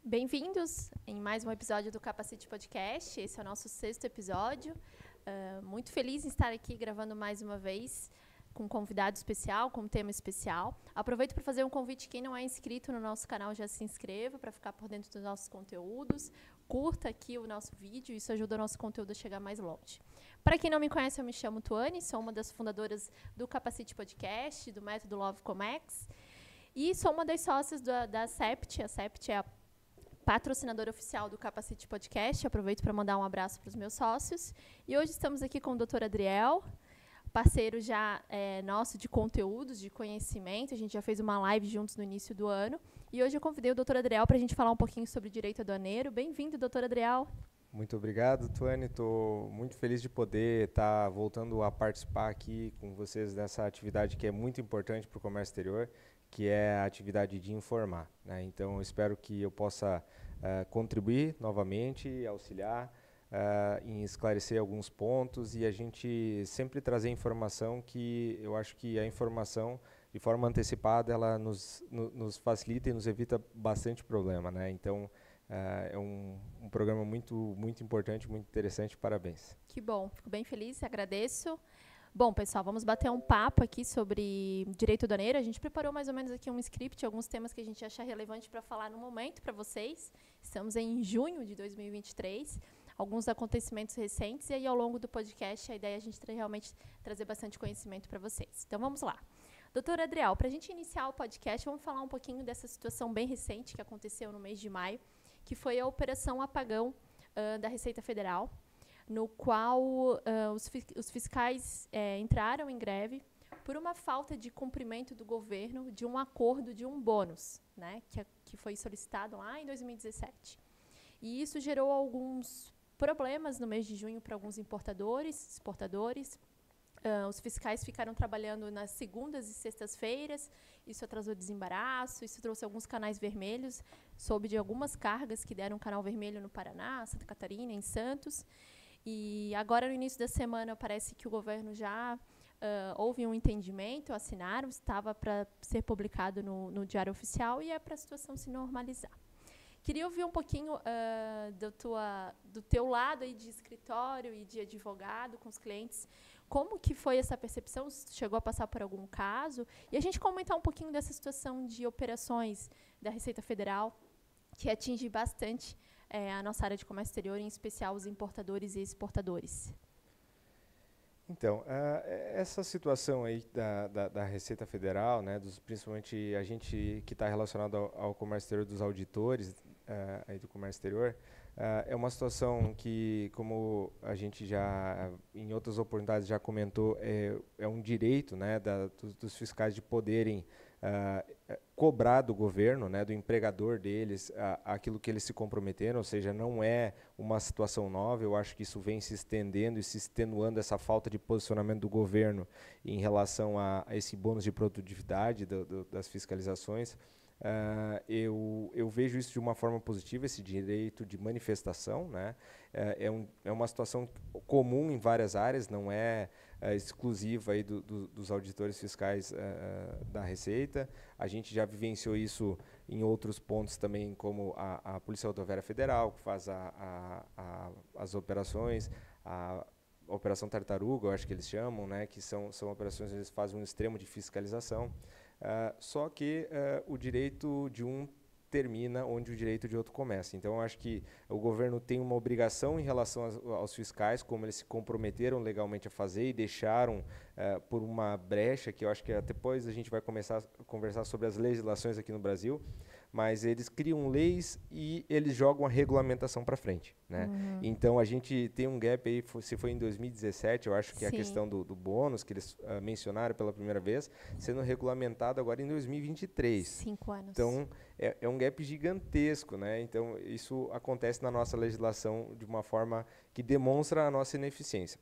Bem-vindos em mais um episódio do Capacite Podcast. Esse é o nosso 6º episódio. Muito feliz em estar aqui gravando mais uma vez com um convidado especial, com um tema especial. Aproveito para fazer um convite: quem não é inscrito no nosso canal, já se inscreva para ficar por dentro dos nossos conteúdos. Curta aqui o nosso vídeo, isso ajuda o nosso conteúdo a chegar mais longe. Para quem não me conhece, eu me chamo Tuane, sou uma das fundadoras do Capacite Podcast, do método Love Comex, e sou uma das sócias da Sept. A Sept é a patrocinadora oficial do Capacite Podcast. Aproveito para mandar um abraço para os meus sócios. E hoje estamos aqui com o Dr. Adriel, parceiro já nosso de conteúdos, de conhecimento. A gente já fez uma live juntos no início do ano. E hoje eu convidei o Dr. Adriel para a gente falar um pouquinho sobre direito aduaneiro. Bem-vindo, Dr. Adriel. Muito obrigado, Tuane. Estou muito feliz de poder estar voltando a participar aqui com vocês dessa atividade que é muito importante para o comércio exterior, que é a atividade de informar, né? Então, eu espero que eu possa contribuir novamente, auxiliar em esclarecer alguns pontos e a gente sempre trazer informação que eu acho que a informação, de forma antecipada, ela nos facilita e nos evita bastante problema, né? Então, é um programa muito importante, muito interessante. Parabéns. Que bom, fico bem feliz, agradeço. Bom, pessoal, vamos bater um papo aqui sobre direito aduaneiro. A gente preparou mais ou menos aqui um script, alguns temas que a gente achar relevante para falar no momento para vocês. Estamos em junho de 2023, alguns acontecimentos recentes, e aí ao longo do podcast a ideia é a gente realmente trazer bastante conhecimento para vocês. Então vamos lá. Doutor Adriel, para a gente iniciar o podcast, vamos falar um pouquinho dessa situação bem recente que aconteceu no mês de maio, que foi a Operação Apagão da Receita Federal, no qual os fiscais entraram em greve por uma falta de cumprimento do governo de um acordo de um bônus, né, que foi solicitado lá em 2017. E isso gerou alguns problemas no mês de junho para alguns exportadores. Os fiscais ficaram trabalhando nas segundas e sextas-feiras, isso atrasou desembaraço, isso trouxe alguns canais vermelhos, soube de algumas cargas que deram um canal vermelho no Paraná, Santa Catarina, em Santos. E agora, no início da semana, parece que o governo já houve um entendimento, assinaram, estava para ser publicado no Diário Oficial e é para a situação se normalizar. Queria ouvir um pouquinho do teu lado aí de escritório e de advogado com os clientes, como que foi essa percepção, se chegou a passar por algum caso, e a gente comentar um pouquinho dessa situação de operações da Receita Federal, que atinge bastante a nossa área de comércio exterior, em especial os importadores e exportadores. Então, essa situação aí da Receita Federal, né, principalmente a gente que está relacionado ao comércio exterior, dos auditores aí do comércio exterior, é uma situação que, como a gente já, em outras oportunidades, já comentou, é um direito, né, dos fiscais de poderem cobrar do governo, né, do empregador deles, aquilo que eles se comprometeram, ou seja, não é uma situação nova. Eu acho que isso vem se estendendo e se extenuando, essa falta de posicionamento do governo em relação a esse bônus de produtividade das fiscalizações. Eu vejo isso de uma forma positiva, esse direito de manifestação, né? É uma situação comum em várias áreas, não é exclusiva aí dos auditores fiscais da Receita. A gente já vivenciou isso em outros pontos também, como a Polícia Rodoviária Federal, que faz as operações, a Operação Tartaruga, eu acho que eles chamam, né? Que são operações onde eles fazem um extremo de fiscalização. Só que o direito de um termina onde o direito de outro começa. Então, eu acho que o governo tem uma obrigação em relação aos fiscais, como eles se comprometeram legalmente a fazer e deixaram por uma brecha, que eu acho que depois a gente vai começar a conversar sobre as legislações aqui no Brasil, mas eles criam leis e eles jogam a regulamentação para frente, né? Uhum. Então, a gente tem um gap aí, se foi em 2017, eu acho que a questão do bônus, que eles mencionaram pela primeira vez, sendo regulamentado agora em 2023. 5 anos. Então, é um gap gigantesco, né? Então, isso acontece na nossa legislação de uma forma que demonstra a nossa ineficiência.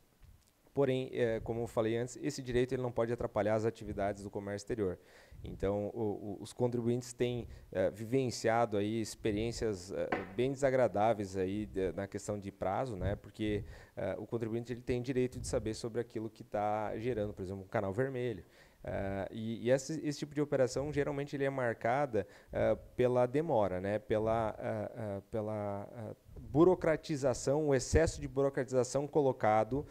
Porém, como eu falei antes, esse direito ele não pode atrapalhar as atividades do comércio exterior. Então, os contribuintes têm vivenciado aí experiências bem desagradáveis aí na questão de prazo, né? Porque o contribuinte ele tem direito de saber sobre aquilo que está gerando, por exemplo, um canal vermelho. Esse tipo de operação, geralmente, ele é marcada pela demora, né? Pela burocratização, o excesso de burocratização colocado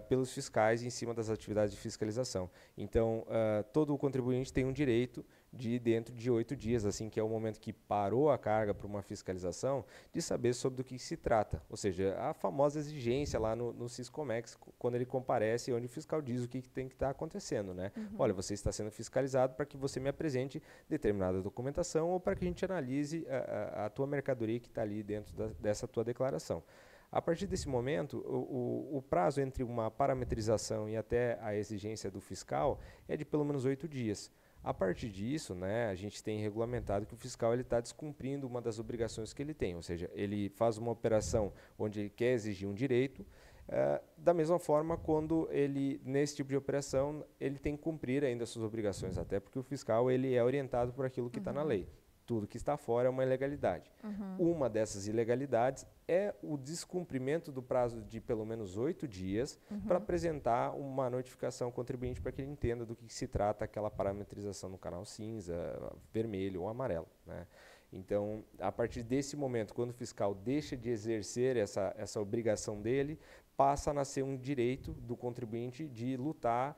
pelos fiscais em cima das atividades de fiscalização. Então, todo contribuinte tem um direito de, dentro de 8 dias, assim que é o momento que parou a carga para uma fiscalização, de saber sobre do que se trata. Ou seja, a famosa exigência lá no Siscomex, quando ele comparece, onde o fiscal diz o que tem que estar acontecendo, né? Olha, você está sendo fiscalizado para que você me apresente determinada documentação ou para que a gente analise a tua mercadoria que está ali dentro dessa tua declaração. A partir desse momento, o prazo entre uma parametrização e até a exigência do fiscal é de pelo menos 8 dias. A partir disso, né, a gente tem regulamentado que o fiscal está descumprindo uma das obrigações que ele tem, ou seja, ele faz uma operação onde ele quer exigir um direito, da mesma forma, quando ele, nesse tipo de operação, ele tem que cumprir ainda as suas obrigações, até porque o fiscal ele é orientado por aquilo que está na lei. Tudo que está fora é uma ilegalidade. Uma dessas ilegalidades é o descumprimento do prazo de pelo menos 8 dias para apresentar uma notificação ao contribuinte para que ele entenda do que se trata aquela parametrização no canal cinza, vermelho ou amarelo, né? Então, a partir desse momento, quando o fiscal deixa de exercer essa obrigação dele, passa a nascer um direito do contribuinte de lutar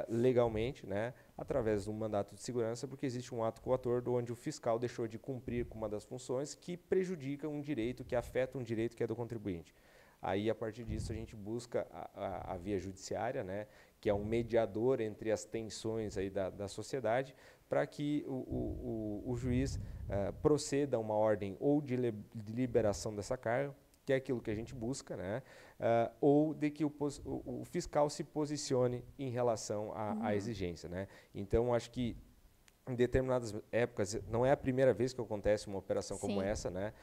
legalmente, né, através de um mandato de segurança, porque existe um ato coator onde o fiscal deixou de cumprir com uma das funções que prejudica um direito, que afeta um direito que é do contribuinte. Aí, a partir disso, a gente busca a via judiciária, né, que é um mediador entre as tensões aí da sociedade, para que o juiz proceda a uma ordem ou de liberação dessa carga, que é aquilo que a gente busca, né? Ou de que o fiscal se posicione em relação à exigência, né? Então, acho que em determinadas épocas, não é a primeira vez que acontece uma operação como essa, né?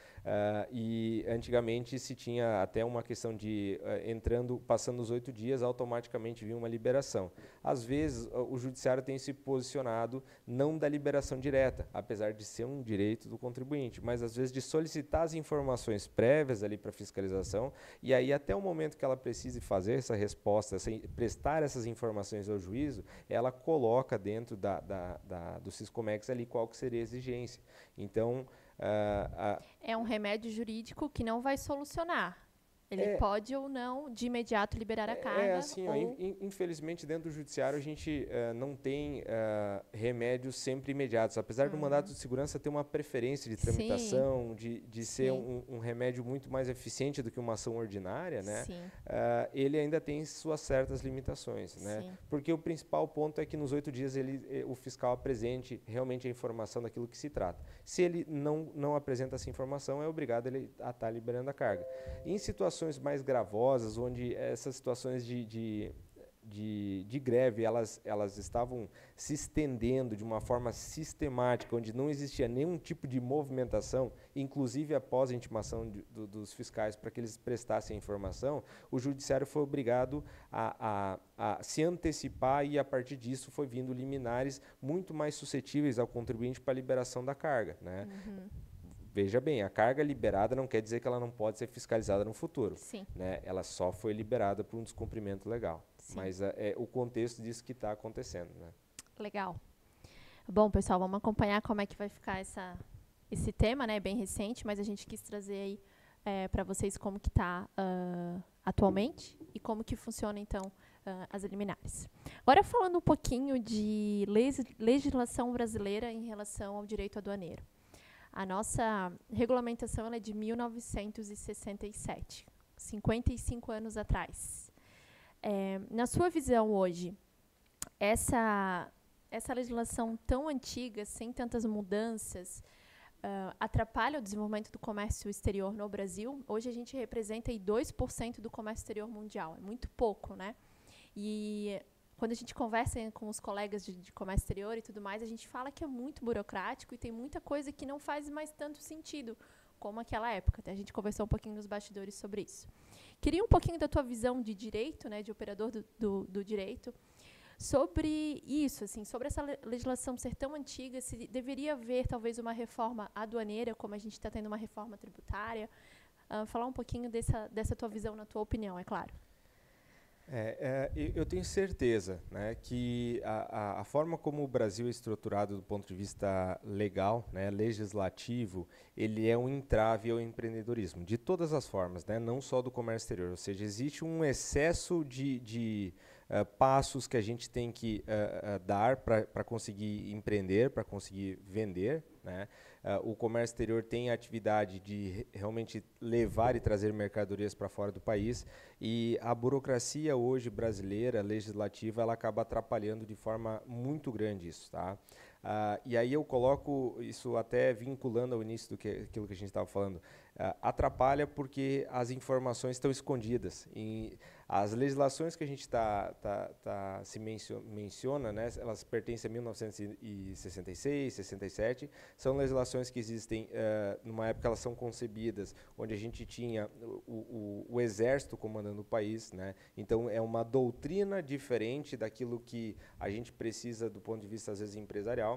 E antigamente se tinha até uma questão de passando os 8 dias, automaticamente vinha uma liberação. Às vezes, o judiciário tem se posicionado não da liberação direta, apesar de ser um direito do contribuinte, mas às vezes de solicitar as informações prévias ali para fiscalização, e aí até o momento que ela precise fazer essa resposta, prestar essas informações ao juízo, ela coloca dentro do Siscomex ali qual que seria a exigência. Então, é um remédio jurídico que não vai solucionar. Ele pode ou não, de imediato, liberar a carga. Assim, infelizmente, dentro do judiciário, a gente não tem remédios sempre imediatos. Apesar do mandato de segurança ter uma preferência de tramitação, de ser um remédio muito mais eficiente do que uma ação ordinária, né? Ele ainda tem suas certas limitações, né? Porque o principal ponto é que nos 8 dias o fiscal apresente realmente a informação daquilo que se trata. Se ele não apresenta essa informação, é obrigado ele a estar liberando a carga. Em situações mais gravosas, onde essas situações de greve elas estavam se estendendo de uma forma sistemática, onde não existia nenhum tipo de movimentação, inclusive após a intimação dos fiscais para que eles prestassem a informação, o judiciário foi obrigado a se antecipar e, a partir disso, foi vindo liminares muito mais suscetíveis ao contribuinte para a liberação da carga, né? Veja bem, a carga liberada não quer dizer que ela não pode ser fiscalizada no futuro. Né? Ela só foi liberada por um descumprimento legal. Mas é o contexto disso que está acontecendo. Né? Legal. Bom, pessoal, vamos acompanhar como é que vai ficar esse tema, né? Bem recente, mas a gente quis trazer aí para vocês como que está atualmente e como que funciona, então, as liminares. Agora, falando um pouquinho de legislação brasileira em relação ao direito aduaneiro. A nossa regulamentação ela é de 1967, 55 anos atrás. Na sua visão hoje, essa legislação tão antiga, sem tantas mudanças, atrapalha o desenvolvimento do comércio exterior no Brasil? Hoje a gente representa aí 2% do comércio exterior mundial, é muito pouco, né? E quando a gente conversa com os colegas de comércio exterior e tudo mais, a gente fala que é muito burocrático e tem muita coisa que não faz mais tanto sentido como aquela época. Até a gente conversou um pouquinho nos bastidores sobre isso. Queria um pouquinho da tua visão de direito, né, de operador do direito, sobre isso, assim, sobre essa legislação ser tão antiga, se deveria haver talvez uma reforma aduaneira, como a gente está tendo uma reforma tributária. Falar um pouquinho dessa tua visão, na tua opinião, é claro. Eu tenho certeza, né, que a forma como o Brasil é estruturado do ponto de vista legal, né, legislativo, ele é um entrave ao empreendedorismo, de todas as formas, né, não só do comércio exterior. Ou seja, existe um excesso de passos que a gente tem que dar para conseguir empreender, para conseguir vender, né? O comércio exterior tem a atividade de realmente levar e trazer mercadorias para fora do país, e a burocracia hoje brasileira, legislativa, ela acaba atrapalhando de forma muito grande isso, tá? E aí eu coloco isso até vinculando ao início aquilo que a gente estava falando. Atrapalha porque as informações estão escondidas. As legislações que a gente se menciona, né, elas pertencem a 1966, 67, são legislações que existem, numa época elas são concebidas, onde a gente tinha o exército comandando o país, né, então é uma doutrina diferente daquilo que a gente precisa do ponto de vista, às vezes, empresarial.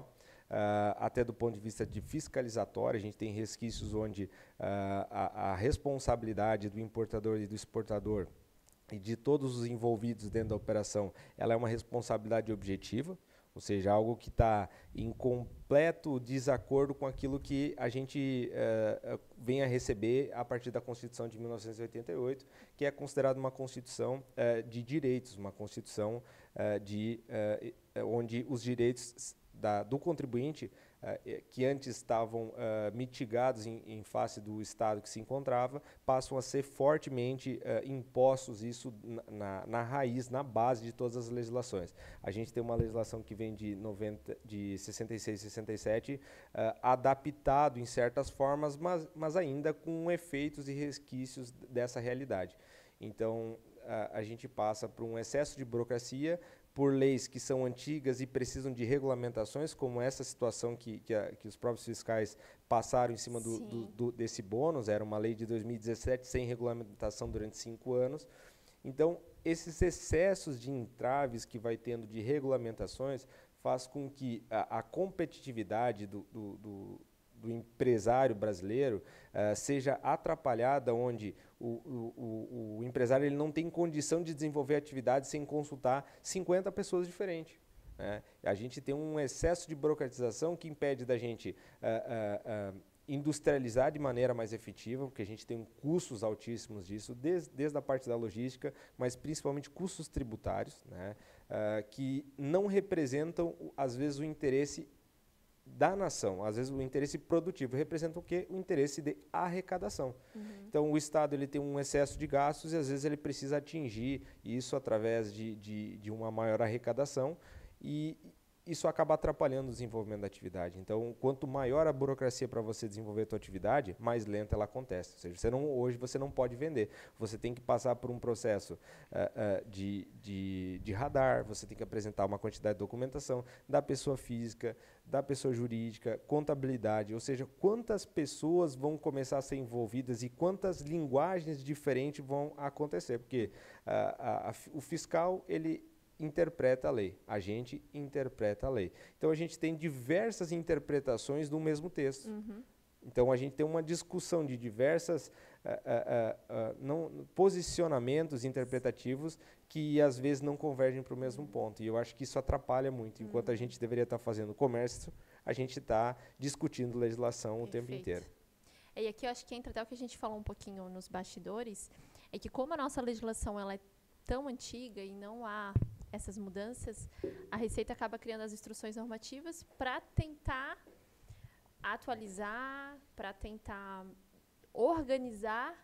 Até do ponto de vista de fiscalizatório, a gente tem resquícios onde a responsabilidade do importador e do exportador e de todos os envolvidos dentro da operação, ela é uma responsabilidade objetiva, ou seja, algo que está em completo desacordo com aquilo que a gente vem a receber a partir da Constituição de 1988, que é considerada uma Constituição de direitos, uma Constituição onde os direitos do contribuinte, que antes estavam mitigados em face do Estado que se encontrava, passam a ser fortemente impostos, isso na raiz, na base de todas as legislações. A gente tem uma legislação que vem de 66 e 67, adaptado em certas formas, mas ainda com efeitos e resquícios dessa realidade. Então, a gente passa por um excesso de burocracia, por leis que são antigas e precisam de regulamentações, como essa situação que os próprios fiscais passaram em cima desse bônus. Era uma lei de 2017 sem regulamentação durante 5 anos. Então, esses excessos de entraves que vai tendo de regulamentações faz com que a competitividade do empresário brasileiro seja atrapalhada, onde o empresário ele não tem condição de desenvolver atividade sem consultar 50 pessoas diferentes, né? A gente tem um excesso de burocratização que impede da gente industrializar de maneira mais efetiva, porque a gente tem custos altíssimos disso, desde a parte da logística, mas principalmente custos tributários, né, que não representam, às vezes, o interesse da nação. Às vezes o interesse produtivo representa o quê? O interesse de arrecadação. Então o Estado ele tem um excesso de gastos e às vezes ele precisa atingir isso através de uma maior arrecadação, e isso acaba atrapalhando o desenvolvimento da atividade. Então, quanto maior a burocracia para você desenvolver a sua atividade, mais lenta ela acontece. Ou seja, hoje você não pode vender. Você tem que passar por um processo de radar, você tem que apresentar uma quantidade de documentação da pessoa física, da pessoa jurídica, contabilidade, ou seja, quantas pessoas vão começar a ser envolvidas e quantas linguagens diferentes vão acontecer, porque o fiscal, ele interpreta a lei, a gente interpreta a lei. Então, a gente tem diversas interpretações do mesmo texto. Então, a gente tem uma discussão de diversas posicionamentos interpretativos que, às vezes, não convergem para o mesmo ponto. E eu acho que isso atrapalha muito. Enquanto a gente deveria estar fazendo comércio, a gente está discutindo legislação o tempo inteiro. E aqui eu acho que entra até o que a gente falou um pouquinho nos bastidores, é que como a nossa legislação ela é tão antiga e não há essas mudanças, a Receita acaba criando as instruções normativas para tentar atualizar, para tentar organizar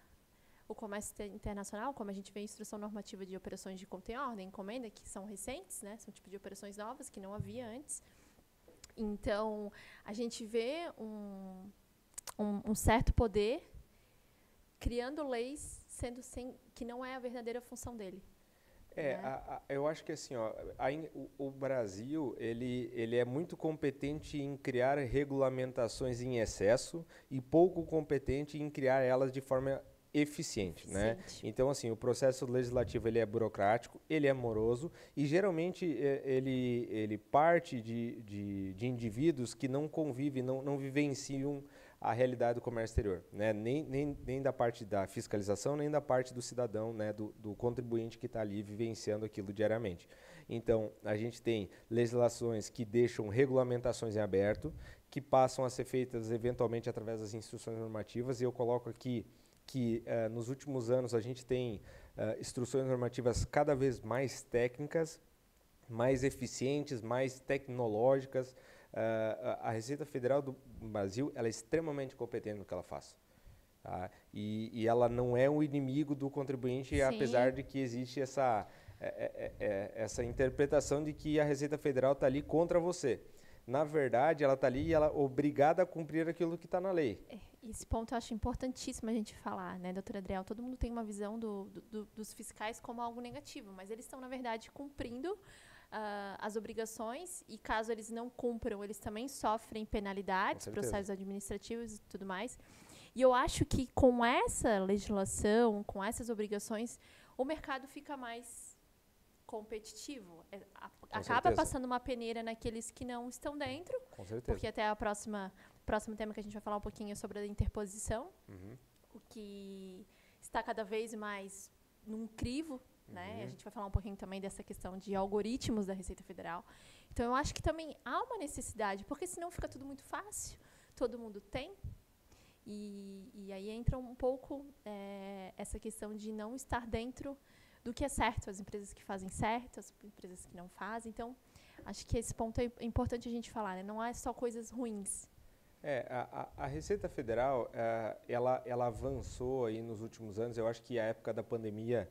o comércio internacional, como a gente vê em instrução normativa de operações de conta em ordem, encomenda, que são recentes, né? São tipo de operações novas que não havia antes. Então, a gente vê um certo poder criando leis que não é a verdadeira função dele. Eu acho que assim, o Brasil ele é muito competente em criar regulamentações em excesso e pouco competente em criar elas de forma eficiente, né? Então, assim, o processo legislativo ele é burocrático, ele é moroso e geralmente ele parte de indivíduos que não convivem, não vivenciam a realidade do comércio exterior, né? Nem da parte da fiscalização, nem da parte do cidadão, né? Do contribuinte que está ali vivenciando aquilo diariamente. Então, a gente tem legislações que deixam regulamentações em aberto, que passam a ser feitas eventualmente através das instruções normativas, e eu coloco aqui que nos últimos anos a gente tem instruções normativas cada vez mais técnicas, mais eficientes, mais tecnológicas. A Receita Federal do Brasil, ela é extremamente competente no que ela faz. Tá? E ela não é um inimigo do contribuinte, apesar de que existe essa interpretação de que a Receita Federal está ali contra você. Na verdade, ela está ali e ela é obrigada a cumprir aquilo que está na lei. Esse ponto eu acho importantíssimo a gente falar, né, doutora Adriel? Todo mundo tem uma visão dos fiscais como algo negativo, mas eles estão, na verdade, cumprindo as obrigações, e caso eles não cumpram, eles também sofrem penalidades, processos administrativos e tudo mais. E eu acho que com essa legislação, com essas obrigações, o mercado fica mais competitivo. Acaba passando uma peneira naqueles que não estão dentro, porque até o próximo tema que a gente vai falar um pouquinho é sobre a interposição, o que está cada vez mais num crivo, né? A gente vai falar um pouquinho também dessa questão de algoritmos da Receita Federal. Então, eu acho que também há uma necessidade, porque senão fica tudo muito fácil, todo mundo tem, e aí entra um pouco essa questão de não estar dentro do que é certo, as empresas que fazem certo, as empresas que não fazem. Então, acho que esse ponto é importante a gente falar, né? Não é só coisas ruins. A Receita Federal, ela avançou aí nos últimos anos. Eu acho que a época da pandemia,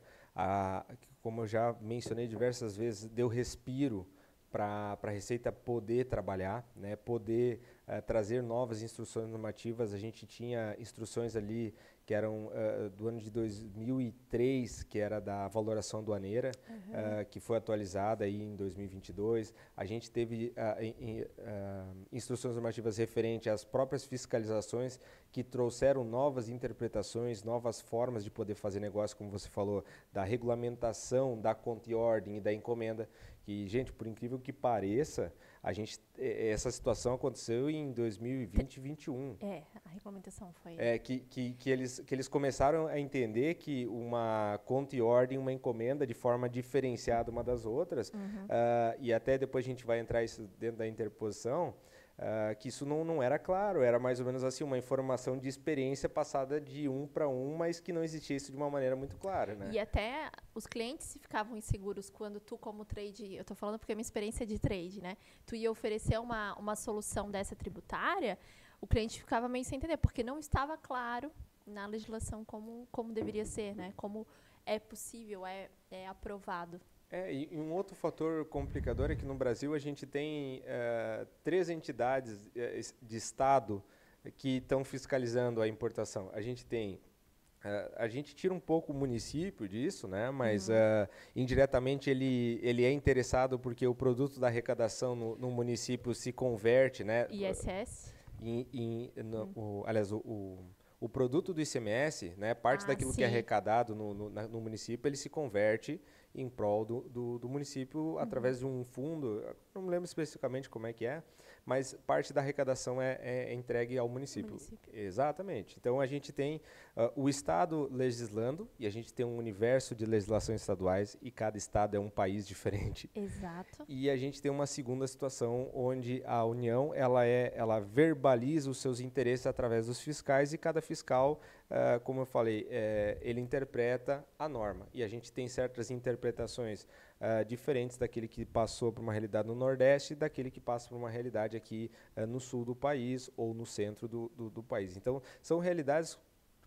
como eu já mencionei diversas vezes, deu respiro para a Receita poder trabalhar, né, poder trazer novas instruções normativas. A gente tinha instruções ali que eram do ano de 2003, que era da valoração aduaneira, que foi atualizada aí em 2022. A gente teve instruções normativas referentes às próprias fiscalizações, que trouxeram novas interpretações, novas formas de poder fazer negócio, como você falou, da regulamentação da conta e ordem e da encomenda. Que, gente, por incrível que pareça, essa situação aconteceu em 2020 e 2021. A regulamentação foi... Que eles começaram a entender que uma conta e ordem, uma encomenda de forma diferenciada uma das outras, e até depois a gente vai entrar isso dentro da interposição, que isso não era claro, era mais ou menos assim uma informação de experiência passada de um para um, mas que não existia isso de uma maneira muito clara, né? E até os clientes ficavam inseguros quando tu, como trade, eu estou falando porque a minha experiência é de trade, né? Tu ia oferecer uma solução dessa tributária, o cliente ficava meio sem entender, porque não estava claro na legislação como deveria ser, né? Como é possível, é aprovado. E um outro fator complicador é que no Brasil a gente tem 3 entidades de Estado que estão fiscalizando a importação. A gente tem, a gente tira um pouco o município disso, né? Mas indiretamente ele é interessado porque o produto da arrecadação no município se converte, né? ISS? Aliás, o produto do ICMS, né? Parte daquilo que é arrecadado no município, ele se converte em prol do município através de um fundo, não me lembro especificamente como é que é, mas parte da arrecadação é entregue ao município. Exatamente. Então, a gente tem o Estado legislando, e a gente tem um universo de legislações estaduais, e cada Estado é um país diferente. Exato. E a gente tem uma segunda situação, onde a União ela verbaliza os seus interesses através dos fiscais, e cada fiscal, como eu falei, ele interpreta a norma. E a gente tem certas interpretações diferentes daquele que passou por uma realidade no Nordeste e daquele que passa por uma realidade aqui no sul do país ou no centro do país. Então, são realidades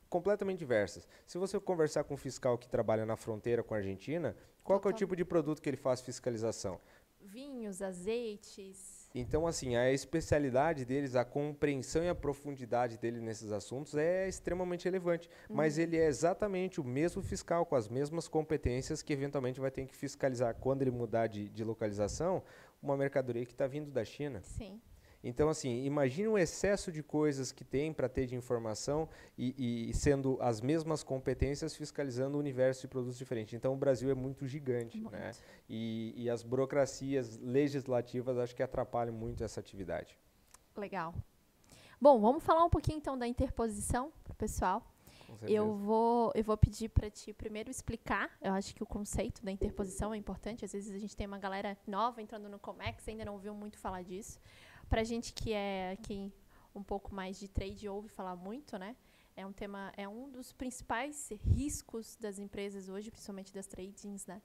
completamente diversas. Se você conversar com um fiscal que trabalha na fronteira com a Argentina, qual que é o tipo de produto que ele faz fiscalização? Vinhos, azeites... Então, assim, a especialidade deles, a compreensão e a profundidade dele nesses assuntos é extremamente relevante. Mas ele é exatamente o mesmo fiscal, com as mesmas competências, que eventualmente vai ter que fiscalizar, quando ele mudar de localização, uma mercadoria que está vindo da China. Sim. Então, assim, imagine o excesso de coisas que tem para ter de informação e sendo as mesmas competências fiscalizando o universo de produtos diferentes. Então, o Brasil é muito gigante, né? E as burocracias legislativas acho que atrapalham muito essa atividade. Legal. Bom, vamos falar um pouquinho então da interposição para o pessoal. Eu vou pedir para ti primeiro explicar. Eu acho que o conceito da interposição é importante. Às vezes a gente tem uma galera nova entrando no Comex, ainda não ouviu muito falar disso. Para a gente que é quem um pouco mais de trade ouve falar muito, né? É um tema, é um dos principais riscos das empresas hoje, principalmente das tradings, né?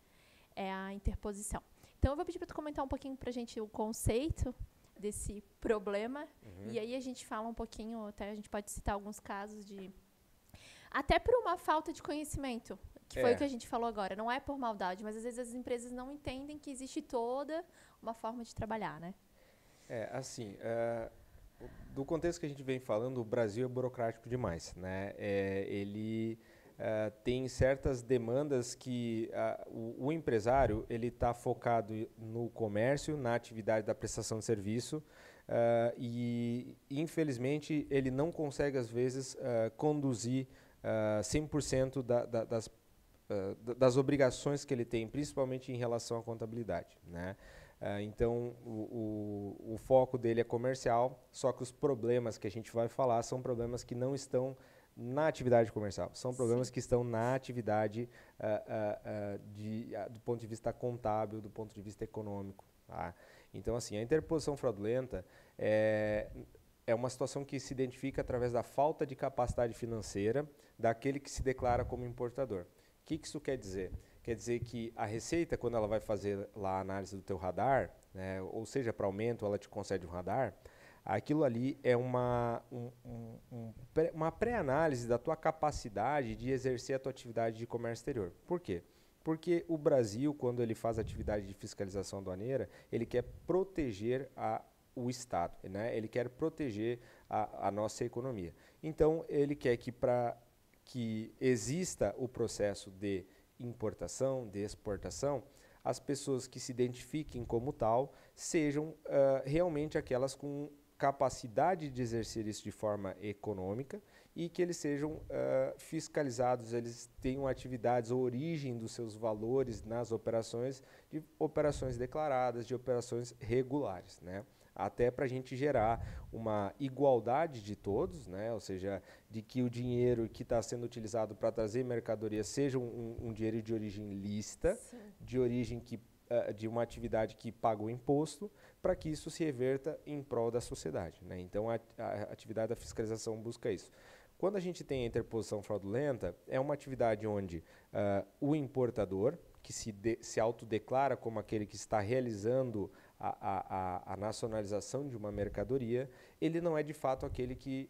É a interposição. Então eu vou pedir para tu comentar um pouquinho para a gente o conceito desse problema. E aí a gente fala um pouquinho, até a gente pode citar alguns casos de até por uma falta de conhecimento, que foi o que a gente falou agora. Não é por maldade, mas às vezes as empresas não entendem que existe toda uma forma de trabalhar, né? Assim, do contexto que a gente vem falando, o Brasil é burocrático demais, né? Ele tem certas demandas que o empresário ele está focado no comércio, na atividade da prestação de serviço, e infelizmente ele não consegue às vezes conduzir 100% das obrigações que ele tem, principalmente em relação à contabilidade, né? Então, o foco dele é comercial, só que os problemas que a gente vai falar são problemas que não estão na atividade comercial, são problemas que estão na atividade do ponto de vista contábil, do ponto de vista econômico. Tá? Então, assim, a interposição fraudulenta é uma situação que se identifica através da falta de capacidade financeira daquele que se declara como importador. O que isso quer dizer? Quer dizer que a Receita, quando ela vai fazer lá a análise do teu radar, né, ou seja, para aumento, ela te concede um radar, aquilo ali é uma pré-análise da tua capacidade de exercer a tua atividade de comércio exterior. Por quê? Porque o Brasil, quando ele faz atividade de fiscalização aduaneira, ele quer proteger o Estado, né? Ele quer proteger a nossa economia. Então, ele quer que exista o processo de importação, de exportação, as pessoas que se identifiquem como tal sejam realmente aquelas com capacidade de exercer isso de forma econômica e que eles sejam fiscalizados, eles tenham atividades, a origem dos seus valores nas operações, de operações declaradas, de operações regulares, né? Até para a gente gerar uma igualdade de todos, né? Ou seja, de que o dinheiro que está sendo utilizado para trazer mercadoria seja um dinheiro de origem lícita, de origem de uma atividade que paga o imposto, para que isso se reverta em prol da sociedade, né? Então, a atividade da fiscalização busca isso. Quando a gente tem a interposição fraudulenta, é uma atividade onde o importador, que se autodeclara como aquele que está realizando a nacionalização de uma mercadoria, ele não é de fato aquele que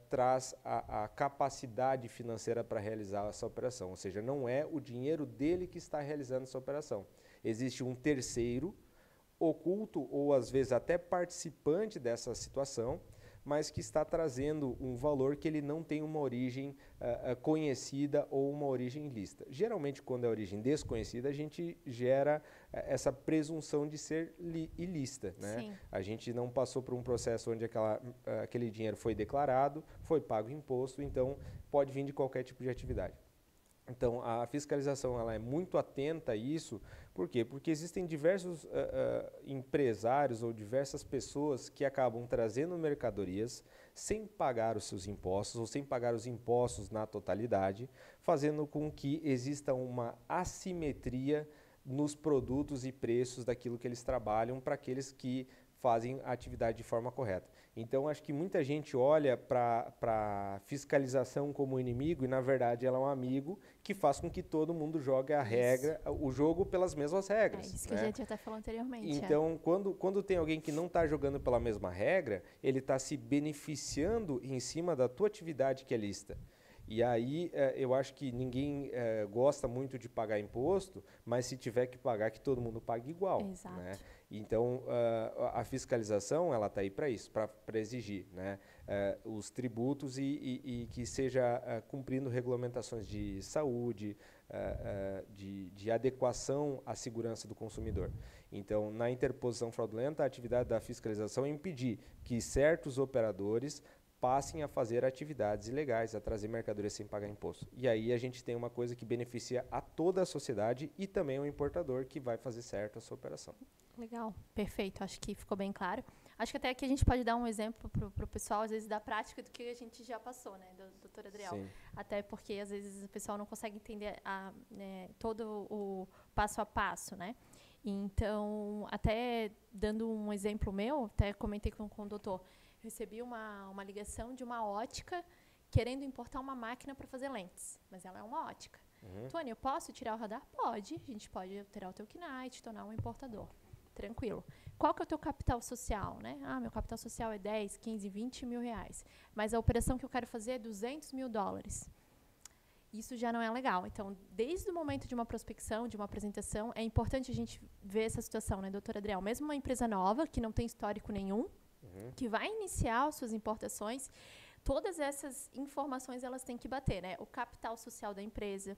traz a capacidade financeira para realizar essa operação, ou seja, não é o dinheiro dele que está realizando essa operação. Existe um terceiro oculto ou às vezes até participante dessa situação, mas que está trazendo um valor que ele não tem uma origem conhecida ou uma origem lícita. Geralmente, quando é origem desconhecida, a gente gera essa presunção de ser ilícita, né? Sim. A gente não passou por um processo onde aquele dinheiro foi declarado, foi pago imposto, então pode vir de qualquer tipo de atividade. Então, a fiscalização ela é muito atenta a isso. Por quê? Porque existem diversos empresários ou diversas pessoas que acabam trazendo mercadorias sem pagar os seus impostos ou sem pagar os impostos na totalidade, fazendo com que exista uma assimetria nos produtos e preços daquilo que eles trabalham para aqueles que fazem a atividade de forma correta. Então, acho que muita gente olha para a fiscalização como inimigo e, na verdade, ela é um amigo que faz com que todo mundo jogue o jogo pelas mesmas regras. É isso que a gente até falou anteriormente. Então, quando tem alguém que não está jogando pela mesma regra, ele está se beneficiando em cima da tua atividade que é lícita. E aí, eu acho que ninguém gosta muito de pagar imposto, mas se tiver que pagar, que todo mundo pague igual. Exato. Né? Então, a fiscalização ela está aí para isso, para exigir, né, os tributos e que seja cumprindo regulamentações de saúde, de adequação à segurança do consumidor. Então, na interposição fraudulenta, a atividade da fiscalização é impedir que certos operadores passem a fazer atividades ilegais, a trazer mercadorias sem pagar imposto. E aí a gente tem uma coisa que beneficia a toda a sociedade e também o importador que vai fazer certo a sua operação. Legal, perfeito. Acho que ficou bem claro. Acho que até aqui a gente pode dar um exemplo para o pessoal, às vezes, da prática do que a gente já passou, né, doutora Adriel? Sim. Até porque, às vezes, o pessoal não consegue entender todo o passo a passo, né? Então, até dando um exemplo meu, até comentei com o doutor, recebi uma ligação de uma ótica querendo importar uma máquina para fazer lentes, mas ela é uma ótica. Tony, eu posso tirar o radar? Pode. A gente pode alterar o teu KNIght, tornar um importador. Tranquilo. Qual que é o teu capital social, né? Ah, meu capital social é 10, 15, 20 mil reais. Mas a operação que eu quero fazer é 200 mil dólares. Isso já não é legal. Então, desde o momento de uma prospecção, de uma apresentação, é importante a gente ver essa situação, né, doutora Adriel? Mesmo uma empresa nova, que não tem histórico nenhum, que vai iniciar as suas importações, todas essas informações elas têm que bater, né? O capital social da empresa,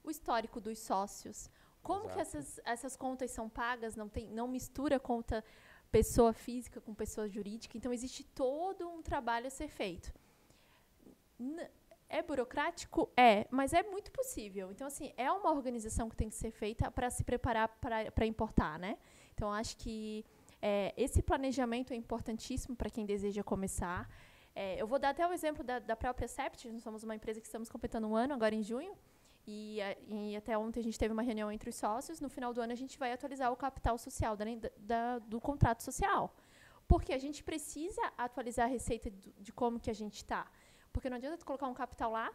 o histórico dos sócios, como que essas contas são pagas, não mistura conta pessoa física com pessoa jurídica. Então, existe todo um trabalho a ser feito. É burocrático? É, mas é muito possível. Então, assim, é uma organização que tem que ser feita para se preparar para importar, né? Então, acho que esse planejamento é importantíssimo para quem deseja começar. Eu vou dar até o exemplo da própria Sept. Nós somos uma empresa que estamos completando um ano, agora em junho. E até ontem a gente teve uma reunião entre os sócios. No final do ano, a gente vai atualizar o capital social do contrato social. Porque a gente precisa atualizar a receita de como que a gente está. Porque não adianta tu colocar um capital lá,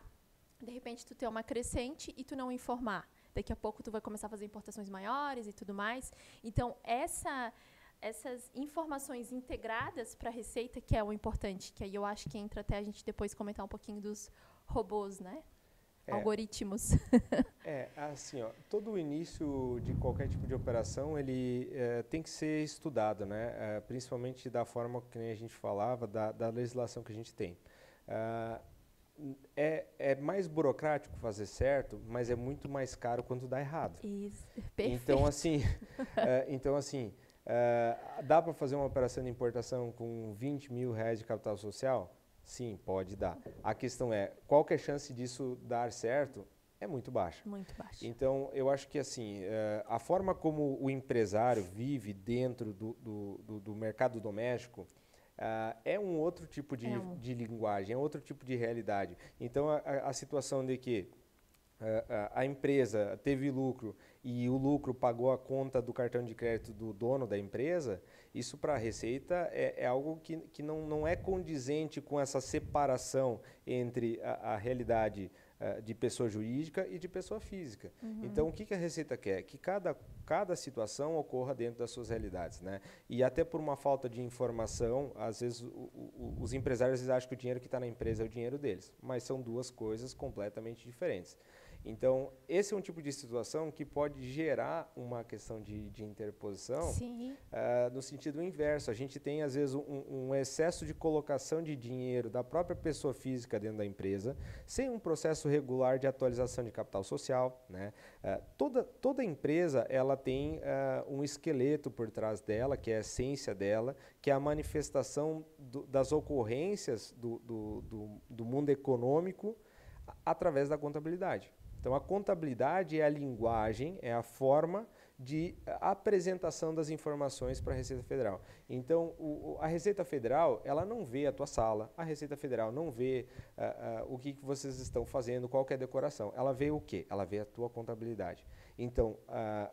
de repente tu ter uma crescente e tu não informar. Daqui a pouco tu vai começar a fazer importações maiores e tudo mais. Então, essas informações integradas para a receita que é o importante, que aí eu acho que entra até a gente depois comentar um pouquinho dos robôs, né? Algoritmos. Assim, ó, todo o início de qualquer tipo de operação, ele tem que ser estudado, né? Principalmente da forma que a gente falava, da legislação que a gente tem. É mais burocrático fazer certo, mas é muito mais caro quando dá errado. Isso, perfeito. Então, assim, dá para fazer uma operação de importação com 20 mil reais de capital social? Sim, pode dar. A questão é, qual que é a chance disso dar certo? É muito baixa. Muito baixa. Então, eu acho que assim, a forma como o empresário vive dentro do mercado doméstico é um outro tipo de linguagem, é outro tipo de realidade. Então, a situação de que a empresa teve lucro e o lucro pagou a conta do cartão de crédito do dono da empresa, isso para a Receita é algo que não é condizente com essa separação entre a realidade de pessoa jurídica e de pessoa física. Então, o que a Receita quer? Que cada situação ocorra dentro das suas realidades, né? E até por uma falta de informação, às vezes os empresários acham que o dinheiro que está na empresa é o dinheiro deles, mas são duas coisas completamente diferentes. Então, esse é um tipo de situação que pode gerar uma questão de interposição no sentido inverso. A gente tem, às vezes, um excesso de colocação de dinheiro da própria pessoa física dentro da empresa, sem um processo regular de atualização de capital social, né? Toda empresa ela tem um esqueleto por trás dela, que é a essência dela, que é a manifestação das ocorrências do mundo econômico através da contabilidade. Então, a contabilidade é a linguagem, é a forma de apresentação das informações para a Receita Federal. Então, a Receita Federal, ela não vê a tua sala, a Receita Federal não vê o que vocês estão fazendo, qual que é a decoração. Ela vê o quê? Ela vê a tua contabilidade. Então,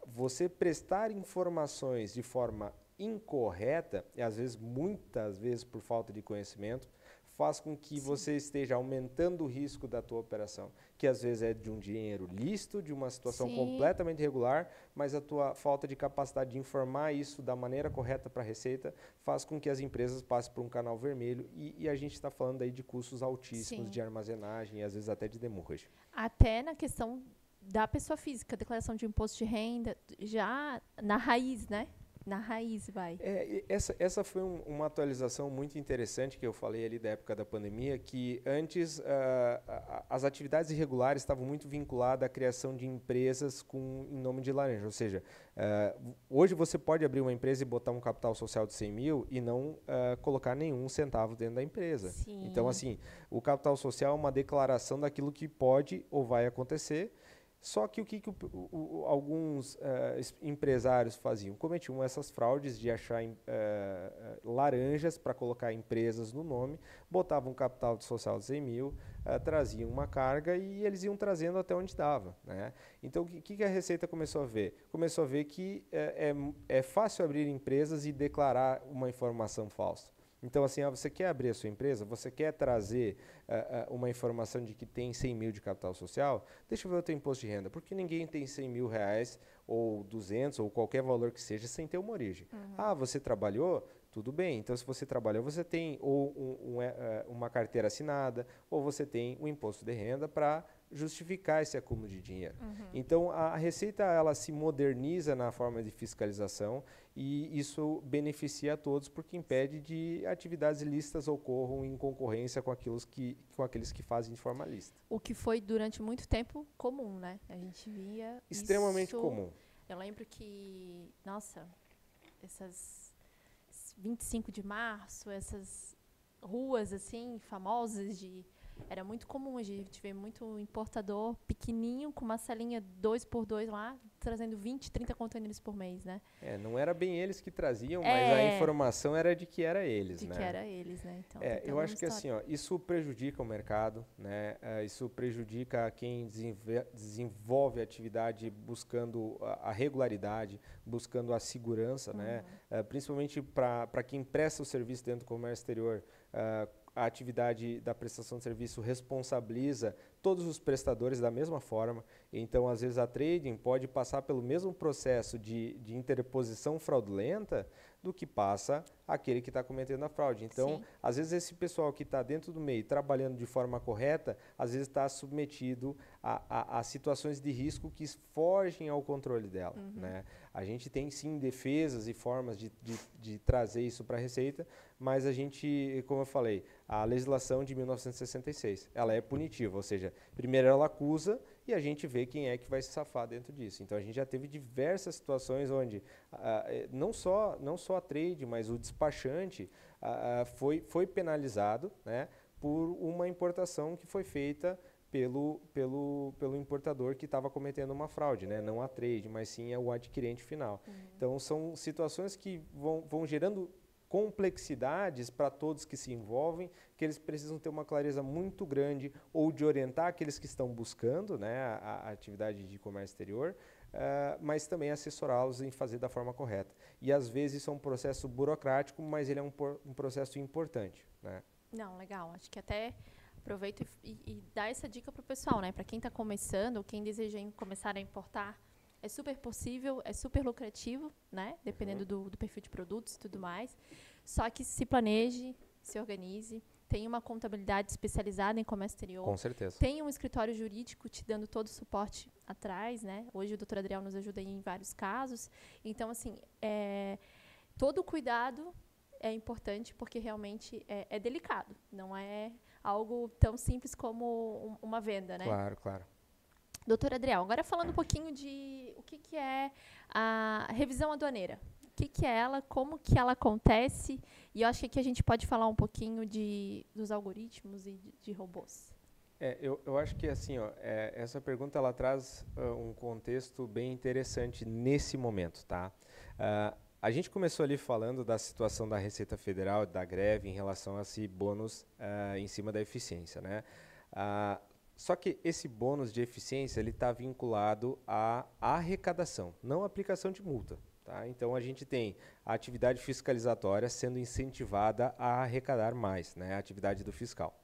você prestar informações de forma incorreta, e às vezes, muitas vezes por falta de conhecimento, faz com que você esteja aumentando o risco da tua operação, que às vezes é de um dinheiro lícito, de uma situação completamente irregular, mas a tua falta de capacidade de informar isso da maneira correta para a Receita faz com que as empresas passem por um canal vermelho e a gente está falando aí de custos altíssimos de armazenagem e às vezes até de demurragem. Até na questão da pessoa física, declaração de imposto de renda, já na raiz, né? Na raiz vai. Essa foi uma atualização muito interessante que eu falei ali da época da pandemia, que antes as atividades irregulares estavam muito vinculadas à criação de empresas em nome de laranja. Ou seja, hoje você pode abrir uma empresa e botar um capital social de 100 mil e não colocar nenhum centavo dentro da empresa. Sim. Então, assim, o capital social é uma declaração daquilo que pode ou vai acontecer. Só que o que alguns empresários faziam? Cometiam essas fraudes de achar laranjas para colocar empresas no nome, botavam um capital social de 100 mil, traziam uma carga e eles iam trazendo até onde dava, né? Então, o que a Receita começou a ver? Começou a ver que é fácil abrir empresas e declarar uma informação falsa. Então, assim, você quer abrir a sua empresa, você quer trazer uma informação de que tem 100 mil de capital social, deixa eu ver o teu imposto de renda, porque ninguém tem 100 mil reais ou 200 ou qualquer valor que seja sem ter uma origem. Ah, você trabalhou? Tudo bem, então se você trabalhou, você tem ou uma carteira assinada ou você tem um imposto de renda para justificar esse acúmulo de dinheiro. Então, a Receita ela se moderniza na forma de fiscalização e isso beneficia a todos porque impede de atividades ilícitas ocorram em concorrência com aqueles que fazem de forma lícita. O que foi durante muito tempo comum, né? A gente via extremamente isso, comum. Eu lembro que, nossa, essas 25 de março, essas ruas assim famosas era muito comum a gente ver muito importador pequenininho com uma salinha 2x2 lá, trazendo 20, 30 contêineres por mês, né? Não era bem eles que traziam, mas a informação era de que era eles, né? De que era eles, né? Então, eu acho que assim, isso prejudica o mercado, né? Isso prejudica quem desenvolve a atividade buscando a regularidade, buscando a segurança, né? Principalmente para quem presta o serviço dentro do comércio exterior, a atividade da prestação de serviço responsabiliza todos os prestadores da mesma forma. Então, às vezes, a trading pode passar pelo mesmo processo de interposição fraudulenta do que passa aquele que está cometendo a fraude. Então, às vezes, esse pessoal que está dentro do meio, trabalhando de forma correta, às vezes está submetido a situações de risco que fogem ao controle dela. Né? A gente tem, sim, defesas e formas de trazer isso para a Receita, mas a gente, como eu falei, a legislação de 1966, ela é punitiva, ou seja, primeiro ela acusa e a gente vê quem é que vai se safar dentro disso. Então, a gente já teve diversas situações onde não só a trade, mas o despachante foi penalizado, né, por uma importação que foi feita pelo importador que estava cometendo uma fraude, né? Não a trade, mas sim o adquirente final. Então, são situações que vão gerando complexidades para todos que se envolvem, que eles precisam ter uma clareza muito grande ou de orientar aqueles que estão buscando, né, a atividade de comércio exterior, mas também assessorá-los em fazer da forma correta. E às vezes isso é um processo burocrático, mas ele é um processo importante. Né? Não, legal. Acho que até aproveito e dá essa dica para o pessoal, né? Para quem está começando, quem deseja começar a importar, é super possível, é super lucrativo, né? Dependendo do perfil de produtos e tudo mais. Só que se planeje, se organize, tenha uma contabilidade especializada em comércio exterior. Com certeza. Tenha um escritório jurídico te dando todo o suporte atrás, né? Hoje o Dr. Adriel nos ajuda em vários casos. Então, assim, todo cuidado é importante porque realmente é delicado. Não é algo tão simples como uma venda, né? Claro, claro. Doutor Adriel, agora falando um pouquinho de o que é a revisão aduaneira. O que é ela, como que ela acontece, e eu acho que aqui a gente pode falar um pouquinho dos algoritmos e de robôs. Eu acho que assim, essa pergunta ela traz um contexto bem interessante nesse momento, tá? A gente começou ali falando da situação da Receita Federal, da greve em relação a esse bônus em cima da eficiência, né? Só que esse bônus de eficiência ele está vinculado à arrecadação, não à aplicação de multa. Tá? Então, a gente tem a atividade fiscalizatória sendo incentivada a arrecadar mais, né? A atividade do fiscal.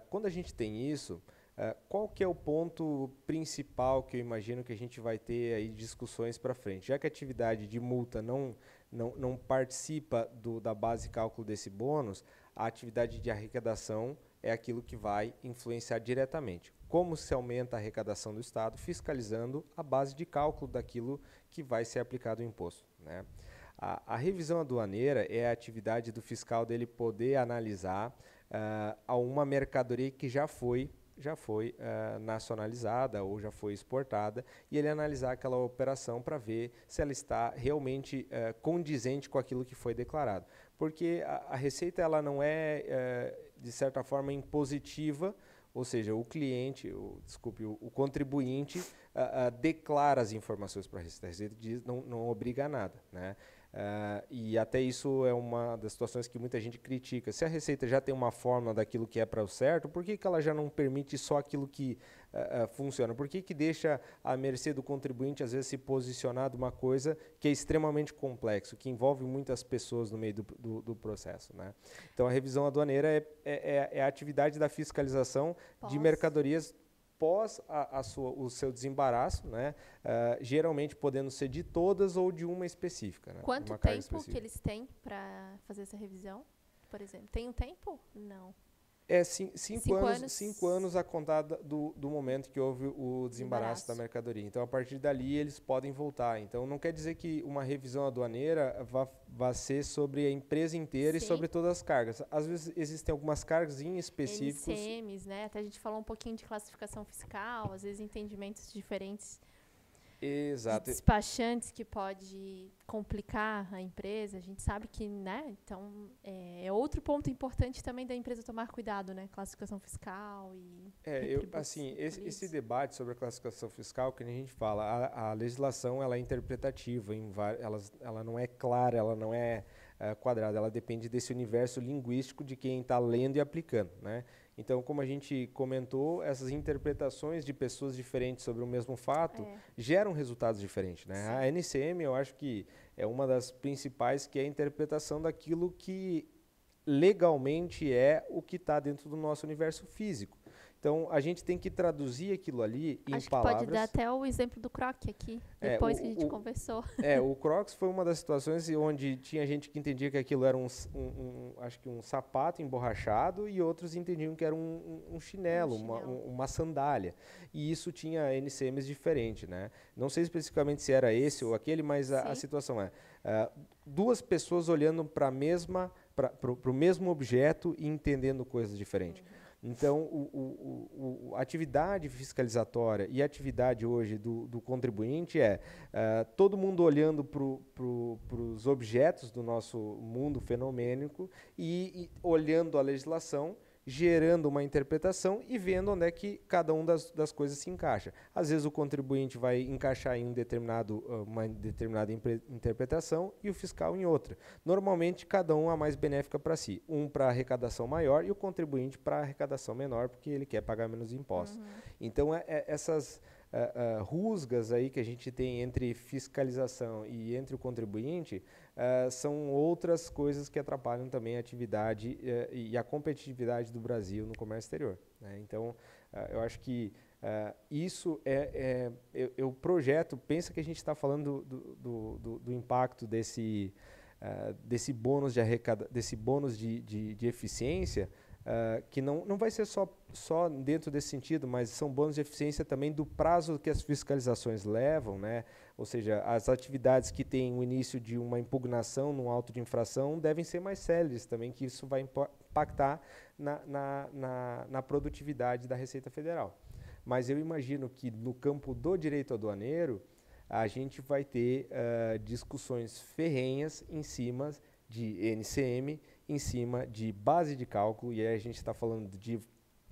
Quando a gente tem isso, qual que é o ponto principal que eu imagino que a gente vai ter aí discussões para frente? Já que a atividade de multa não participa da base de cálculo desse bônus, a atividade de arrecadação é aquilo que vai influenciar diretamente. Como se aumenta a arrecadação do Estado, fiscalizando a base de cálculo daquilo que vai ser aplicado o imposto. Né? A revisão aduaneira é a atividade do fiscal dele poder analisar uma mercadoria que já foi nacionalizada ou já foi exportada e ele analisar aquela operação para ver se ela está realmente condizente com aquilo que foi declarado. Porque a Receita ela não é, de certa forma, impositiva Ou seja, o cliente, o contribuinte declara as informações para a Receita. A Receita diz, não obriga a nada, né? E até isso é uma das situações que muita gente critica. Se a Receita já tem uma fórmula daquilo que é para o certo, por que ela já não permite só aquilo que funciona? Por que deixa à mercê do contribuinte, às vezes, se posicionar de uma coisa que é extremamente complexo, que envolve muitas pessoas no meio do processo, né? Então, a revisão aduaneira é a atividade da fiscalização de mercadorias pós o seu desembaraço, né? Geralmente podendo ser de todas ou de uma específica. Né? Quanto uma tempo que eles têm para fazer essa revisão, por exemplo? Tem um tempo? Não. 5 anos a contar do momento que houve o desembaraço da mercadoria. Então, a partir dali, eles podem voltar. Então, não quer dizer que uma revisão aduaneira vá ser sobre a empresa inteira. Sim. E sobre todas as cargas. Às vezes, existem algumas cargas em específicos. NCMs, né? Até a gente falou um pouquinho de classificação fiscal, às vezes entendimentos diferentes. Exato. De despachantes que pode complicar a empresa, a gente sabe que, né? Então, é outro ponto importante também da empresa tomar cuidado, né? Classificação fiscal e... esse debate sobre a classificação fiscal, que a gente fala, a legislação ela é interpretativa, ela não é clara, ela não é quadrada, ela depende desse universo linguístico de quem está lendo e aplicando, né? Então, como a gente comentou, essas interpretações de pessoas diferentes sobre o mesmo fato geram resultados diferentes, né? A NCM, eu acho que é uma das principais, que é a interpretação daquilo que legalmente é o que está dentro do nosso universo físico. Então, a gente tem que traduzir aquilo ali em Acho palavras... que pode dar até o exemplo do Croc aqui, depois que a gente conversou. O Crocs foi uma das situações onde tinha gente que entendia que aquilo era acho que um sapato emborrachado, e outros entendiam que era um chinelo, uma sandália. E isso tinha NCMs diferentes, né? Não sei especificamente se era esse ou aquele, mas a situação duas pessoas olhando para o mesmo objeto e entendendo coisas diferentes. Então, a atividade fiscalizatória e a atividade hoje do contribuinte todo mundo olhando para os objetos do nosso mundo fenomênico e olhando a legislação, gerando uma interpretação e vendo onde é que cada uma das coisas se encaixa. Às vezes o contribuinte vai encaixar em uma determinada interpretação e o fiscal em outra. Normalmente, cada um a mais benéfica para si. Um para arrecadação maior e o contribuinte para arrecadação menor, porque ele quer pagar menos impostos. Então, essas rusgas aí que a gente tem entre fiscalização e entre o contribuinte são outras coisas que atrapalham também a atividade e a competitividade do Brasil no comércio exterior, né? Então, eu acho que isso eu projeto, pensa que a gente está falando do impacto desse bônus de eficiência, que não vai ser só dentro desse sentido, mas são bônus de eficiência também do prazo que as fiscalizações levam, né? Ou seja, as atividades que têm o início de uma impugnação num auto de infração devem ser mais céleres também, que isso vai impactar na produtividade da Receita Federal. Mas eu imagino que no campo do direito aduaneiro, a gente vai ter discussões ferrenhas em cima de NCM, em cima de base de cálculo, e aí a gente está falando de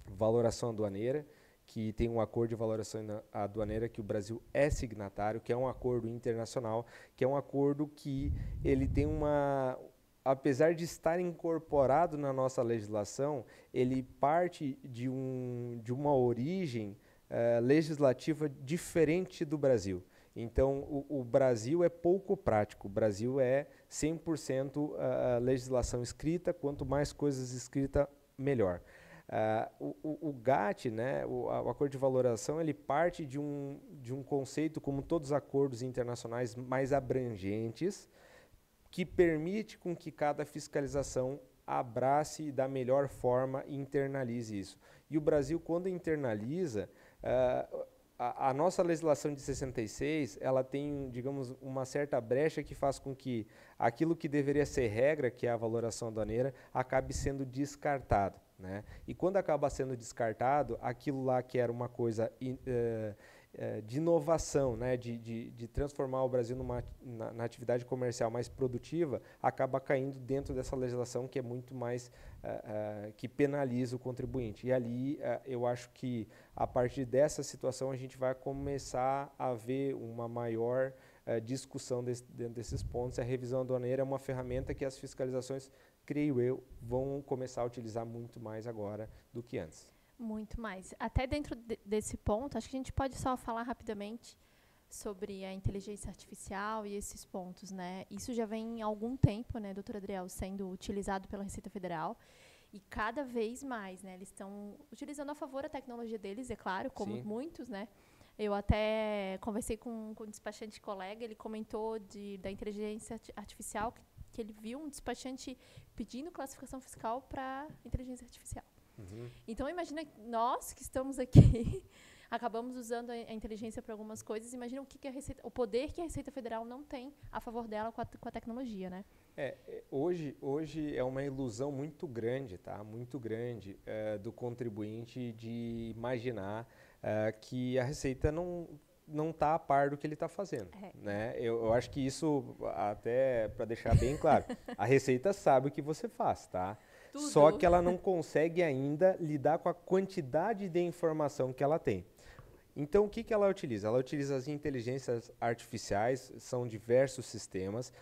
valoração aduaneira, que tem um acordo de valoração aduaneira que o Brasil é signatário, que é um acordo internacional, que é um acordo que ele tem apesar de estar incorporado na nossa legislação, ele parte de uma origem legislativa diferente do Brasil. Então, o Brasil é pouco prático. O Brasil é 100% legislação escrita. Quanto mais coisas escritas, melhor. O GATT, né, o Acordo de Valoração, ele parte de um conceito, como todos os acordos internacionais mais abrangentes, que permite com que cada fiscalização abrace da melhor forma e internalize isso. E o Brasil, quando internaliza... A nossa legislação de 66, ela tem, digamos, uma certa brecha que faz com que aquilo que deveria ser regra, que é a valoração aduaneira, acabe sendo descartado, né? E quando acaba sendo descartado, aquilo lá que era uma coisa de inovação, né, de transformar o Brasil na atividade comercial mais produtiva, acaba caindo dentro dessa legislação que é muito mais, que penaliza o contribuinte. E ali eu acho que a partir dessa situação a gente vai começar a ver uma maior discussão dentro desses pontos. A revisão aduaneira é uma ferramenta que as fiscalizações, creio eu, vão começar a utilizar muito mais agora do que antes. Muito mais. Até dentro desse ponto, acho que a gente pode só falar rapidamente sobre a inteligência artificial e esses pontos, né? Isso já vem há algum tempo, né, doutora Adriel, sendo utilizado pela Receita Federal e cada vez mais, né? Eles estão utilizando a favor a tecnologia deles, é claro, como Sim. muitos, né? Eu até conversei com um despachante colega, ele comentou da inteligência artificial, que ele viu um despachante pedindo classificação fiscal para inteligência artificial. Uhum. Então, imagina nós que estamos aqui, acabamos usando a inteligência para algumas coisas, imagina o poder que a Receita Federal não tem a favor dela com a tecnologia, né? Hoje é uma ilusão muito grande, tá? Muito grande do contribuinte de imaginar que a Receita não está a par do que ele está fazendo. Né? Eu acho que isso, até para deixar bem claro, a Receita sabe o que você faz, tá? Tudo. Só que ela não consegue ainda lidar com a quantidade de informação que ela tem. Então, o que ela utiliza? Ela utiliza as inteligências artificiais, são diversos sistemas,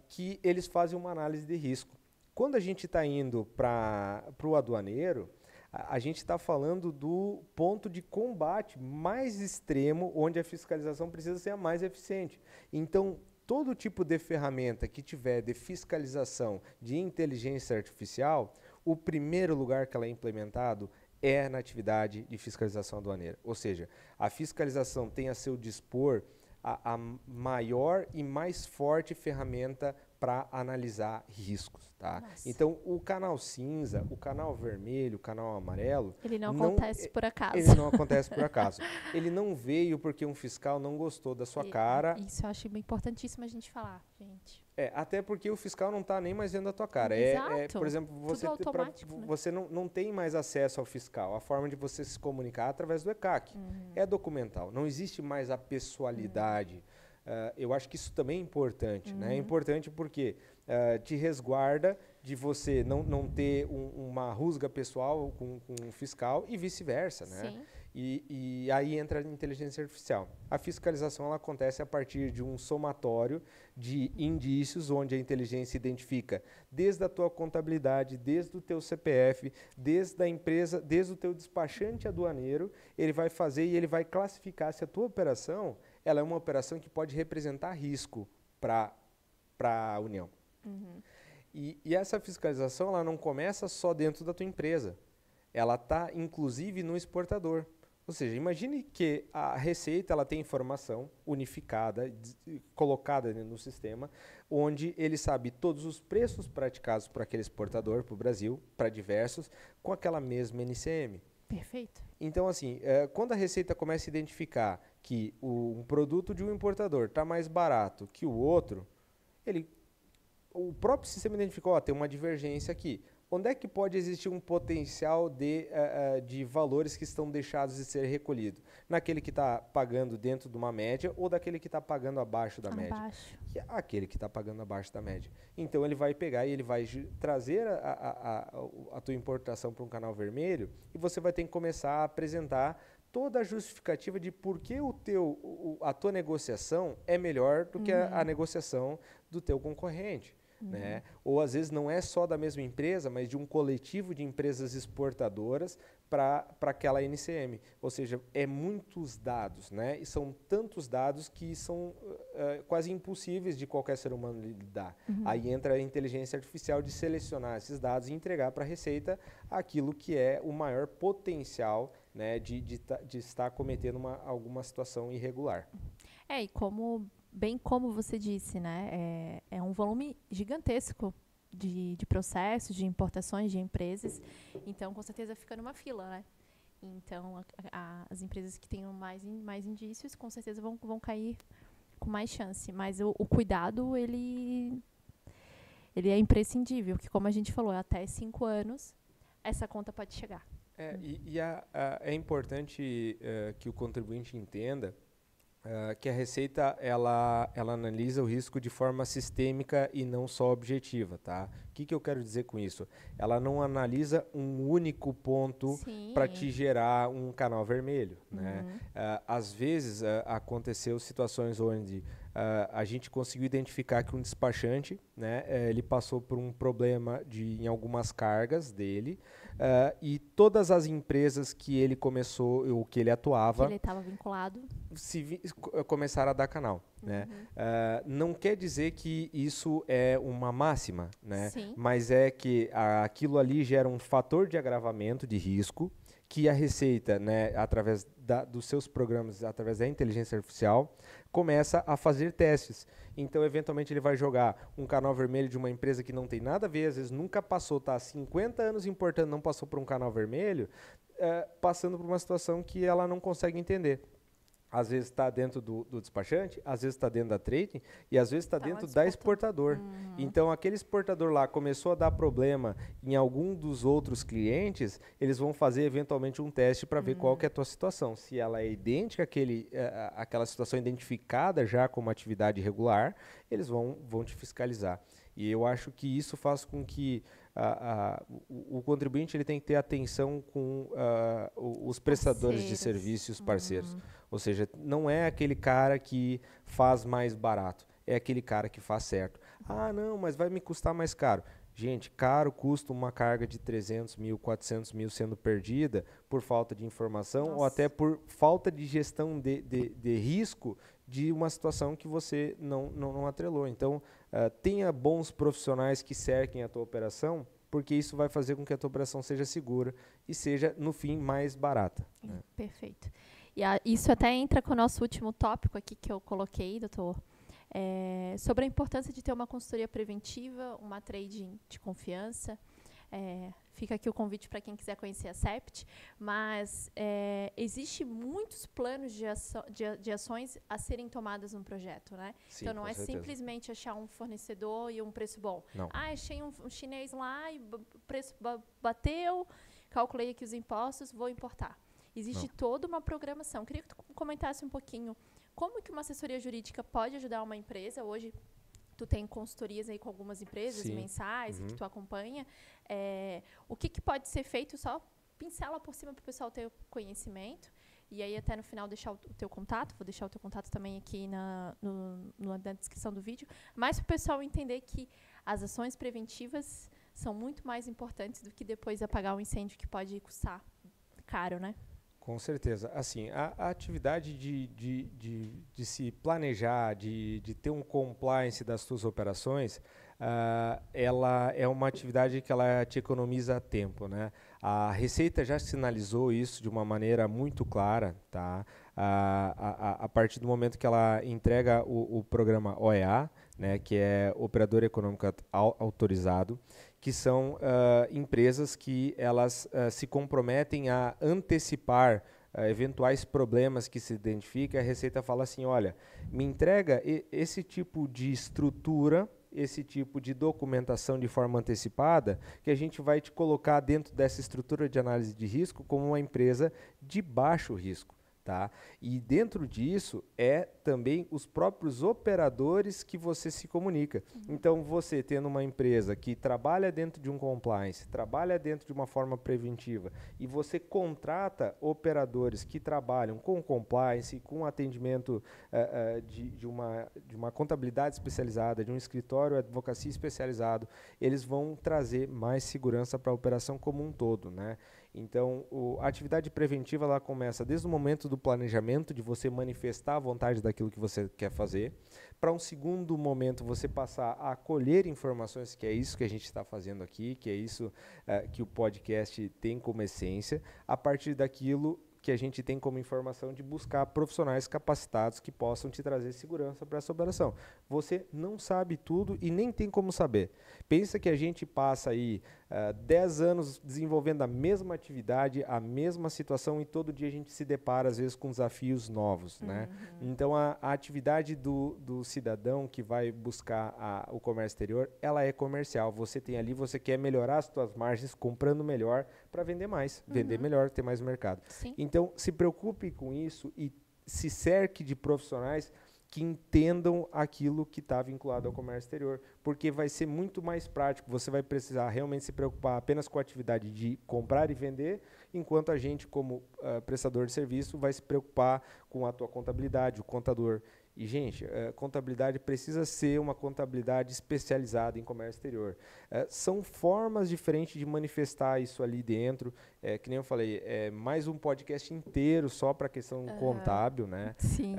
que eles fazem uma análise de risco. Quando a gente está indo para o aduaneiro, a gente está falando do ponto de combate mais extremo, onde a fiscalização precisa ser a mais eficiente. Então, todo tipo de ferramenta que tiver de fiscalização de inteligência artificial, o primeiro lugar que ela é implementado é na atividade de fiscalização aduaneira. Ou seja, a fiscalização tem a seu dispor a maior e mais forte ferramenta para analisar riscos. Tá? Então, o canal cinza, o canal vermelho, o canal amarelo... Ele não acontece por acaso. Ele não acontece por acaso. Ele não veio porque um fiscal não gostou da sua cara. Isso eu acho importantíssimo a gente falar, gente. Até porque o fiscal não está nem mais vendo a tua cara. Exato. Por exemplo, você não tem mais acesso ao fiscal. A forma de você se comunicar é através do ECAC. É documental. Não existe mais a pessoalidade. Eu acho que isso também é importante. Né? É importante porque te resguarda de você não ter uma rusga pessoal com o fiscal e vice-versa. Né? E aí entra a inteligência artificial. A fiscalização ela acontece a partir de um somatório de indícios, onde a inteligência identifica desde a tua contabilidade, desde o teu CPF, desde a empresa, desde o teu despachante aduaneiro, ele vai fazer e ele vai classificar se a tua operação ela é uma operação que pode representar risco para a União. E essa fiscalização ela não começa só dentro da tua empresa. Ela está, inclusive, no exportador. Ou seja, imagine que a Receita ela tem informação unificada, colocada no sistema, onde ele sabe todos os preços praticados por aquele exportador para o Brasil, para diversos, com aquela mesma NCM. Perfeito. Então, assim, quando a Receita começa a identificar que um produto de um importador está mais barato que o outro, o próprio sistema identificou, tem uma divergência aqui. Onde é que pode existir um potencial de valores que estão deixados de ser recolhidos? Naquele que está pagando dentro de uma média ou daquele que está pagando abaixo da média? E aquele que está pagando abaixo da média. Então, ele vai pegar e ele vai trazer a tua importação para um canal vermelho e você vai ter que começar a apresentar toda a justificativa de por que a tua negociação é melhor do que a negociação do teu concorrente. Né? Ou às vezes não é só da mesma empresa, mas de um coletivo de empresas exportadoras para aquela NCM. Ou seja, é muitos dados, né? E são tantos dados que são quase impossíveis de qualquer ser humano lidar. Aí entra a inteligência artificial de selecionar esses dados e entregar para a Receita aquilo que é o maior potencial, né, de estar cometendo alguma situação irregular. E bem como você disse, né, é um volume gigantesco de processos, de importações de empresas, então com certeza fica numa fila, né? Então as empresas que tenham mais indícios com certeza vão cair com mais chance, mas o cuidado ele é imprescindível, que como a gente falou, até 5 anos essa conta pode chegar. É importante que o contribuinte entenda que a Receita ela analisa o risco de forma sistêmica e não só objetiva, tá? O que eu quero dizer com isso? Ela não analisa um único ponto para te gerar um canal vermelho, né? Às vezes aconteceu situações onde a gente conseguiu identificar que um despachante, né, ele passou por um problema em algumas cargas dele, e todas as empresas que ele começou, ou que ele atuava, que ele estava vinculado, começaram a dar canal, né? Não quer dizer que isso é uma máxima, né? Sim. Mas é que aquilo ali gera um fator de agravamento de risco que a Receita, né, através dos seus programas, através da inteligência artificial, começa a fazer testes. Então, eventualmente, ele vai jogar um canal vermelho de uma empresa que não tem nada a ver, às vezes nunca passou, está há 50 anos importando, não passou por um canal vermelho, passando por uma situação que ela não consegue entender. Às vezes está dentro do despachante, às vezes está dentro da trading e às vezes está dentro da exportador. Então, aquele exportador lá começou a dar problema em algum dos outros clientes, eles vão fazer eventualmente um teste para ver qual que é a tua situação. Se ela é idêntica àquela situação identificada já como atividade irregular, eles vão te fiscalizar. E eu acho que isso faz com que o contribuinte ele tem que ter atenção com os prestadores de serviços parceiros. Ou seja, não é aquele cara que faz mais barato, é aquele cara que faz certo. Ah, não, mas vai me custar mais caro. Gente, caro custa uma carga de 300 mil, 400 mil sendo perdida por falta de informação ou até por falta de gestão de risco de uma situação que você não atrelou. Então, tenha bons profissionais que cerquem a tua operação, porque isso vai fazer com que a tua operação seja segura e seja, no fim, mais barata. Né? Perfeito. E isso até entra com o nosso último tópico aqui que eu coloquei, doutor, sobre a importância de ter uma consultoria preventiva, uma trading de confiança. Fica aqui o convite para quem quiser conhecer a Cept, mas existe muitos planos de ações a serem tomadas no projeto, né? Sim, então não é certeza. simplesmente achar um fornecedor e um preço bom. Não. Achei um chinês lá e o preço bateu, calculei aqui os impostos, vou importar. Existe toda uma programação. Queria que tu comentasse um pouquinho como que uma assessoria jurídica pode ajudar uma empresa. Hoje, tu tem consultorias aí com algumas empresas mensais que tu acompanha. O que pode ser feito? Só pincela por cima para o pessoal ter conhecimento. E aí, até no final, deixar o teu contato. Vou deixar o teu contato também aqui na descrição do vídeo. Mas para o pessoal entender que as ações preventivas são muito mais importantes do que depois apagar um incêndio que pode custar caro, né? Com certeza. Assim, a atividade de se planejar, de ter um compliance das suas operações, ela é uma atividade que ela te economiza tempo, né? A Receita já sinalizou isso de uma maneira muito clara, tá? A partir do momento que ela entrega o programa OEA, né, que é Operador Econômico Autorizado, que são empresas que elas se comprometem a antecipar eventuais problemas que se identificam. A Receita fala assim, olha, me entrega esse tipo de estrutura, esse tipo de documentação de forma antecipada, que a gente vai te colocar dentro dessa estrutura de análise de risco como uma empresa de baixo risco. Tá? E dentro disso também os próprios operadores que você se comunica. Então, você tendo uma empresa que trabalha dentro de um compliance, trabalha dentro de uma forma preventiva, e você contrata operadores que trabalham com compliance, com atendimento de uma contabilidade especializada, de um escritório de advocacia especializado, eles vão trazer mais segurança para a operação como um todo, né? Então, a atividade preventiva ela começa desde o momento do planejamento, de você manifestar a vontade daquilo que você quer fazer, para um segundo momento você passar a colher informações, que é isso que a gente está fazendo aqui, que é isso que o podcast tem como essência. A partir daquilo, que a gente tem como informação de buscar profissionais capacitados que possam te trazer segurança para essa operação. Você não sabe tudo e nem tem como saber. Pensa que a gente passa aí 10 anos desenvolvendo a mesma atividade, a mesma situação e todo dia a gente se depara às vezes com desafios novos, né? Então a atividade do cidadão que vai buscar o comércio exterior, ela é comercial. Você tem ali, você quer melhorar as suas margens comprando melhor para vender mais, vender melhor, ter mais mercado. Sim. Então se preocupe com isso e se cerque de profissionais que entendam aquilo que está vinculado ao comércio exterior, porque vai ser muito mais prático, você vai precisar realmente se preocupar apenas com a atividade de comprar e vender, enquanto a gente, como prestador de serviço, vai se preocupar com a tua contabilidade, o contador. E, gente, contabilidade precisa ser uma contabilidade especializada em comércio exterior. São formas diferentes de manifestar isso ali dentro, que nem eu falei, mais um podcast inteiro só para a questão contábil, né? Sim.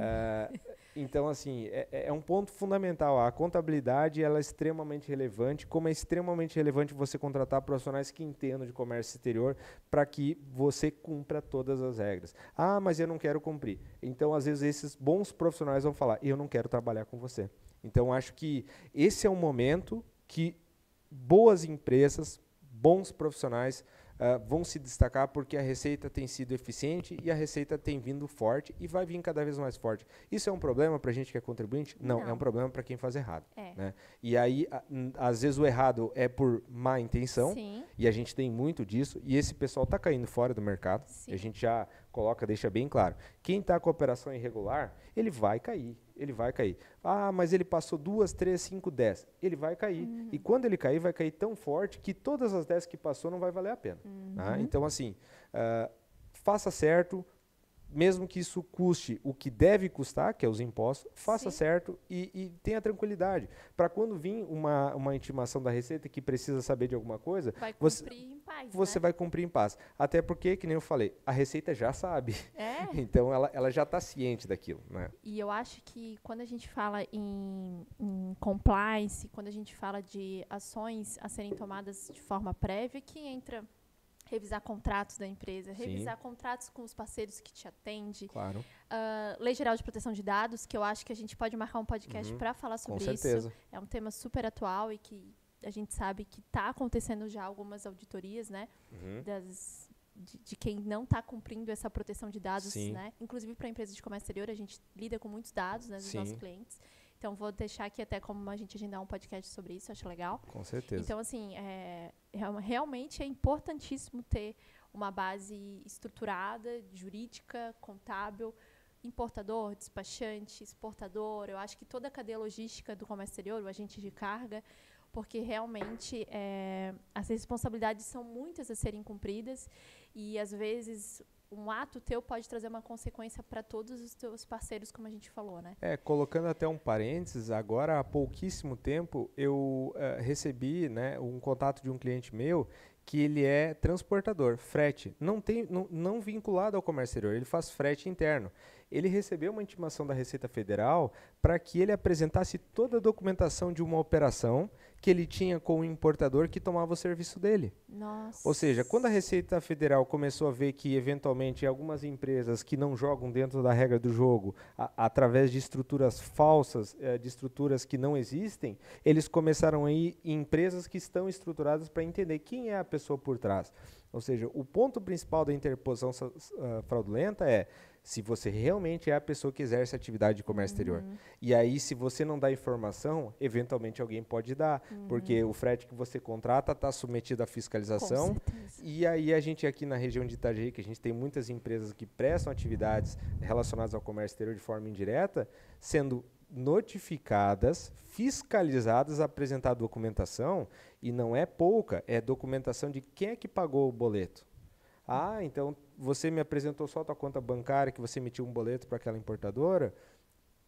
Então, assim, é um ponto fundamental. A contabilidade ela é extremamente relevante, como é extremamente relevante você contratar profissionais que entendam de comércio exterior para que você cumpra todas as regras. Ah, mas eu não quero cumprir. Então, às vezes, esses bons profissionais vão falar, eu não quero trabalhar com você. Então, acho que esse é um momento que boas empresas, bons profissionais vão se destacar porque a receita tem sido eficiente e a receita tem vindo forte e vai vir cada vez mais forte. Isso é um problema para a gente que é contribuinte? Não, é um problema para quem faz errado. Né? E aí, às vezes, o errado é por má intenção. Sim. E a gente tem muito disso, e esse pessoal está caindo fora do mercado. Sim. A gente já coloca, deixa bem claro. Quem está com a operação irregular, ele vai cair. Ele vai cair. Ah, mas ele passou 2, 3, 5, 10. Ele vai cair. E quando ele cair, vai cair tão forte que todas as 10 que passou não vai valer a pena. Tá? Então, assim, faça certo, mesmo que isso custe o que deve custar, que é os impostos, faça certo e tenha tranquilidade. Para quando vir uma intimação da Receita que precisa saber de alguma coisa, vai cumprir em paz, você vai cumprir em paz. Até porque, que nem eu falei, a Receita já sabe. Então, ela já está ciente daquilo. Né? E eu acho que quando a gente fala em compliance, quando a gente fala de ações a serem tomadas de forma prévia, que entra revisar contratos da empresa, revisar contratos com os parceiros que te atendem. Claro. Lei Geral de Proteção de Dados, que eu acho que a gente pode marcar um podcast para falar sobre com certeza. isso. É um tema super atual e que a gente sabe que está acontecendo já algumas auditorias, né? De quem não está cumprindo essa proteção de dados, né? Inclusive para a empresa de comércio exterior, a gente lida com muitos dados, né, dos nossos clientes. Então, vou deixar aqui até como a gente agendar um podcast sobre isso, acho legal. Com certeza. Então, assim, realmente é importantíssimo ter uma base estruturada, jurídica, contábil, importador, despachante, exportador. Eu acho que toda a cadeia logística do comércio exterior, o agente de carga, porque realmente as responsabilidades são muitas a serem cumpridas e, às vezes, um ato teu pode trazer uma consequência para todos os teus parceiros, como a gente falou, né? Colocando até um parênteses, agora há pouquíssimo tempo eu recebi, né, um contato de um cliente meu que ele é transportador, frete, não vinculado ao comércio exterior, ele faz frete interno. Ele recebeu uma intimação da Receita Federal para que ele apresentasse toda a documentação de uma operação que ele tinha com o importador que tomava o serviço dele. Nossa. Ou seja, quando a Receita Federal começou a ver que, eventualmente, algumas empresas que não jogam dentro da regra do jogo, através de estruturas falsas, de estruturas que não existem, eles começaram a ir em empresas que estão estruturadas para entender quem é a pessoa por trás. Ou seja, o ponto principal da interposição fraudulenta é se você realmente é a pessoa que exerce a atividade de comércio exterior. E aí, se você não dá informação, eventualmente alguém pode dar, porque o frete que você contrata está submetido à fiscalização. E aí, a gente aqui na região de Itajaí, que a gente tem muitas empresas que prestam atividades relacionadas ao comércio exterior de forma indireta, sendo notificadas, fiscalizadas, apresentar documentação, e não é pouca, é documentação de quem é que pagou o boleto. Ah, então você me apresentou só a tua conta bancária, que você emitiu um boleto para aquela importadora,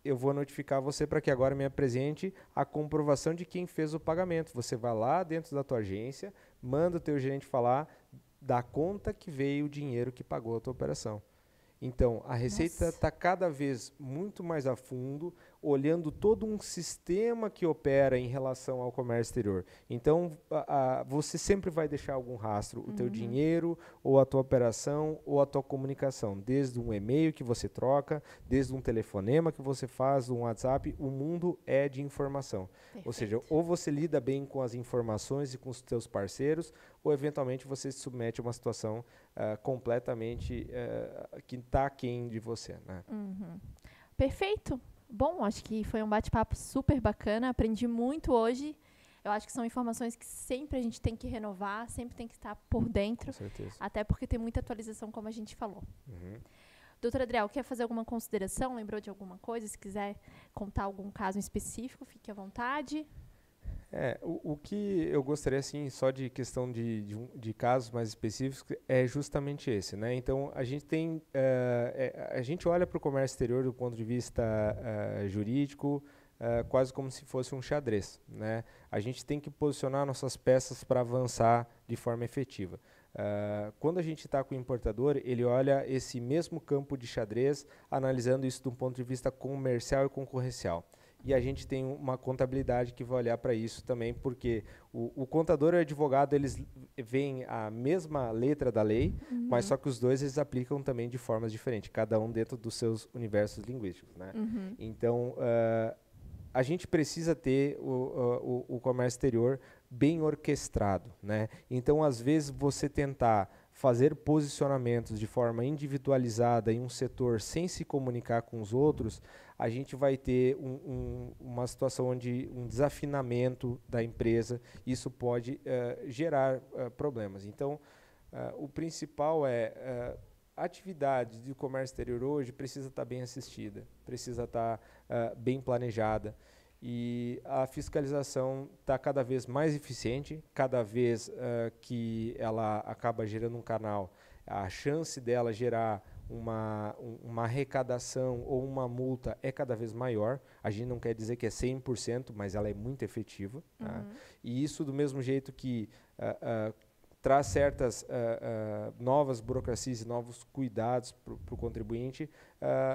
eu vou notificar você para que agora me apresente a comprovação de quem fez o pagamento. Você vai lá dentro da tua agência, manda o teu gerente falar da conta que veio o dinheiro que pagou a tua operação. Então, a Receita está cada vez muito mais a fundo, olhando todo um sistema que opera em relação ao comércio exterior. Então, você sempre vai deixar algum rastro, o teu dinheiro, ou a tua operação, ou a tua comunicação. Desde um e-mail que você troca, desde um telefonema que você faz, um WhatsApp, o mundo é de informação. Perfeito. Ou seja, ou você lida bem com as informações e com os teus parceiros, ou eventualmente você se submete a uma situação completamente que está aquém de você, né? Perfeito. Bom, acho que foi um bate-papo super bacana, aprendi muito hoje. Eu acho que são informações que sempre a gente tem que renovar, sempre tem que estar por dentro. Com certeza. Até porque tem muita atualização, como a gente falou. Doutor Adriel, quer fazer alguma consideração? Lembrou de alguma coisa? Se quiser contar algum caso em específico, fique à vontade. O que eu gostaria, assim, só de questão de casos mais específicos, é justamente esse, né? Então, a gente tem, a gente olha para o comércio exterior do ponto de vista jurídico, quase como se fosse um xadrez, né? A gente tem que posicionar nossas peças para avançar de forma efetiva. Quando a gente está com o importador, ele olha esse mesmo campo de xadrez, analisando isso de um ponto de vista comercial e concorrencial. E a gente tem uma contabilidade que vai olhar para isso também, porque o contador e o advogado, eles veem a mesma letra da lei, mas só que os dois eles aplicam também de formas diferentes, cada um dentro dos seus universos linguísticos, né? Então, a gente precisa ter o comércio exterior bem orquestrado, né? Então, às vezes, você tentar fazer posicionamentos de forma individualizada em um setor sem se comunicar com os outros, a gente vai ter uma situação onde um desafinamento da empresa, isso pode gerar problemas. Então, o principal a atividade de comércio exterior hoje precisa estar bem assistida, precisa estar bem planejada, e a fiscalização está cada vez mais eficiente, cada vez que ela acaba gerando um canal, a chance dela gerar uma arrecadação ou uma multa é cada vez maior. A gente não quer dizer que é 100%, mas ela é muito efetiva. Tá? E isso do mesmo jeito que traz certas novas burocracias e novos cuidados para o contribuinte,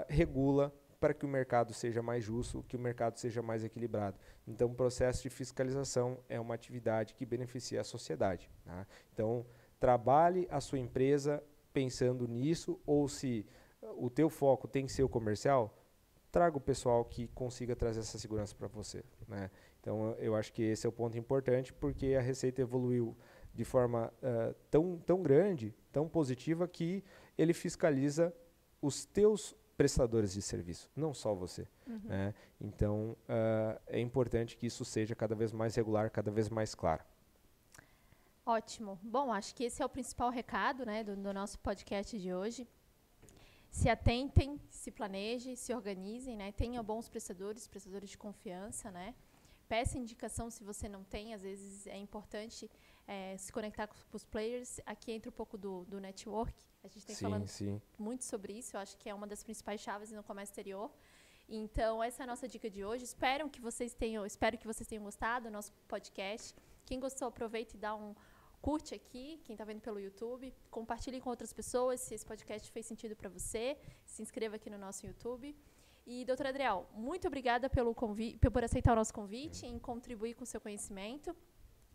regula para que o mercado seja mais justo, que o mercado seja mais equilibrado. Então, o processo de fiscalização é uma atividade que beneficia a sociedade. Tá? Então, trabalhe a sua empresa pensando nisso, ou se o teu foco tem que ser o comercial, traga o pessoal que consiga trazer essa segurança para você, né? Então, eu acho que esse é o ponto importante, porque a Receita evoluiu de forma tão grande, tão positiva, que ele fiscaliza os teus prestadores de serviço, não só você. Né? Então, é importante que isso seja cada vez mais regular, cada vez mais claro. Ótimo. Bom, acho que esse é o principal recado, né, do nosso podcast de hoje. Se atentem, se planejem, se organizem, né? Tenham bons prestadores de confiança, né? Peça indicação se você não tem. Às vezes é importante se conectar com os players. Aqui entra um pouco do network. A gente tem falado muito sobre isso. Eu acho que é uma das principais chaves no comércio exterior. Então, essa é a nossa dica de hoje. Espero que vocês tenham gostado do nosso podcast. Quem gostou, aproveita e dá um curte aqui, quem está vendo pelo YouTube. Compartilhe com outras pessoas se esse podcast fez sentido para você. Se inscreva aqui no nosso YouTube. E, doutor Adriel, muito obrigada por aceitar o nosso convite e contribuir com o seu conhecimento.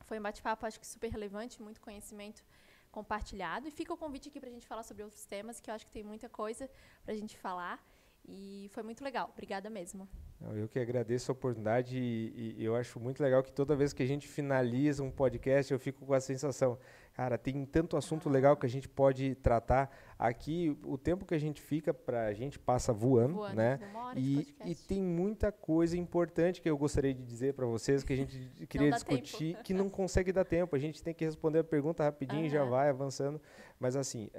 Foi um bate-papo, acho que super relevante, muito conhecimento compartilhado. E fica o convite aqui para a gente falar sobre outros temas, que eu acho que tem muita coisa para a gente falar. E foi muito legal. Obrigada mesmo. Eu que agradeço a oportunidade e eu acho muito legal que toda vez que a gente finaliza um podcast, eu fico com a sensação, cara, tem tanto assunto legal que a gente pode tratar. Aqui, o tempo que a gente fica, a gente passa voando, né? E tem muita coisa importante que eu gostaria de dizer para vocês, que a gente queria discutir, que não consegue dar tempo. A gente tem que responder a pergunta rapidinho e já vai avançando. Mas assim,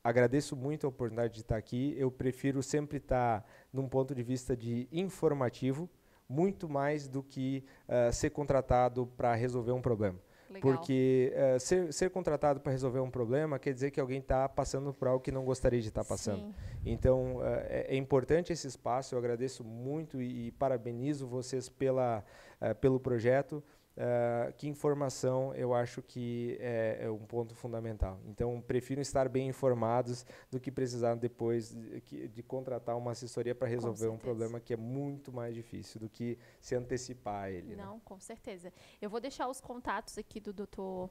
agradeço muito a oportunidade de estar aqui. Eu prefiro sempre estar num ponto de vista de informativo, muito mais do que ser contratado para resolver um problema. Legal. Porque ser contratado para resolver um problema quer dizer que alguém está passando por algo que não gostaria de estar passando. Sim. Então, é importante esse espaço. Eu agradeço muito e parabenizo vocês pelo projeto. que informação eu acho que é um ponto fundamental. Então, prefiro estar bem informados do que precisar depois de contratar uma assessoria para resolver um problema que é muito mais difícil do que se antecipar a ele. Não, né? com certeza. Eu vou deixar os contatos aqui do Dr.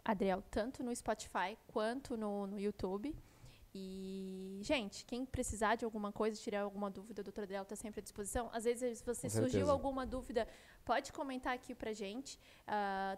Adriel, tanto no Spotify quanto no YouTube. E, gente, quem precisar de alguma coisa, tirar alguma dúvida, o Dr. Adriel está sempre à disposição. Às vezes, se você surgiu alguma dúvida, pode comentar aqui pra gente.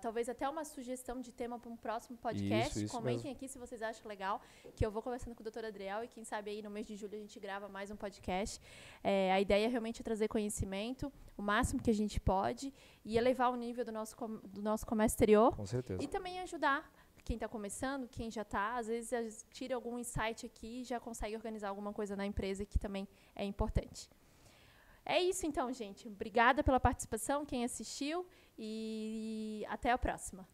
Talvez até uma sugestão de tema para um próximo podcast. Isso Comentem mesmo. aqui se vocês acham legal, que eu vou conversando com o Dr. Adriel e quem sabe aí no mês de julho a gente grava mais um podcast. A ideia é realmente trazer conhecimento, o máximo que a gente pode, e elevar o nível do nosso comércio exterior. Com certeza. E também ajudar quem está começando, quem já está, às vezes tira algum insight aqui e já consegue organizar alguma coisa na empresa que também é importante. É isso então, gente. Obrigada pela participação, quem assistiu, e até a próxima.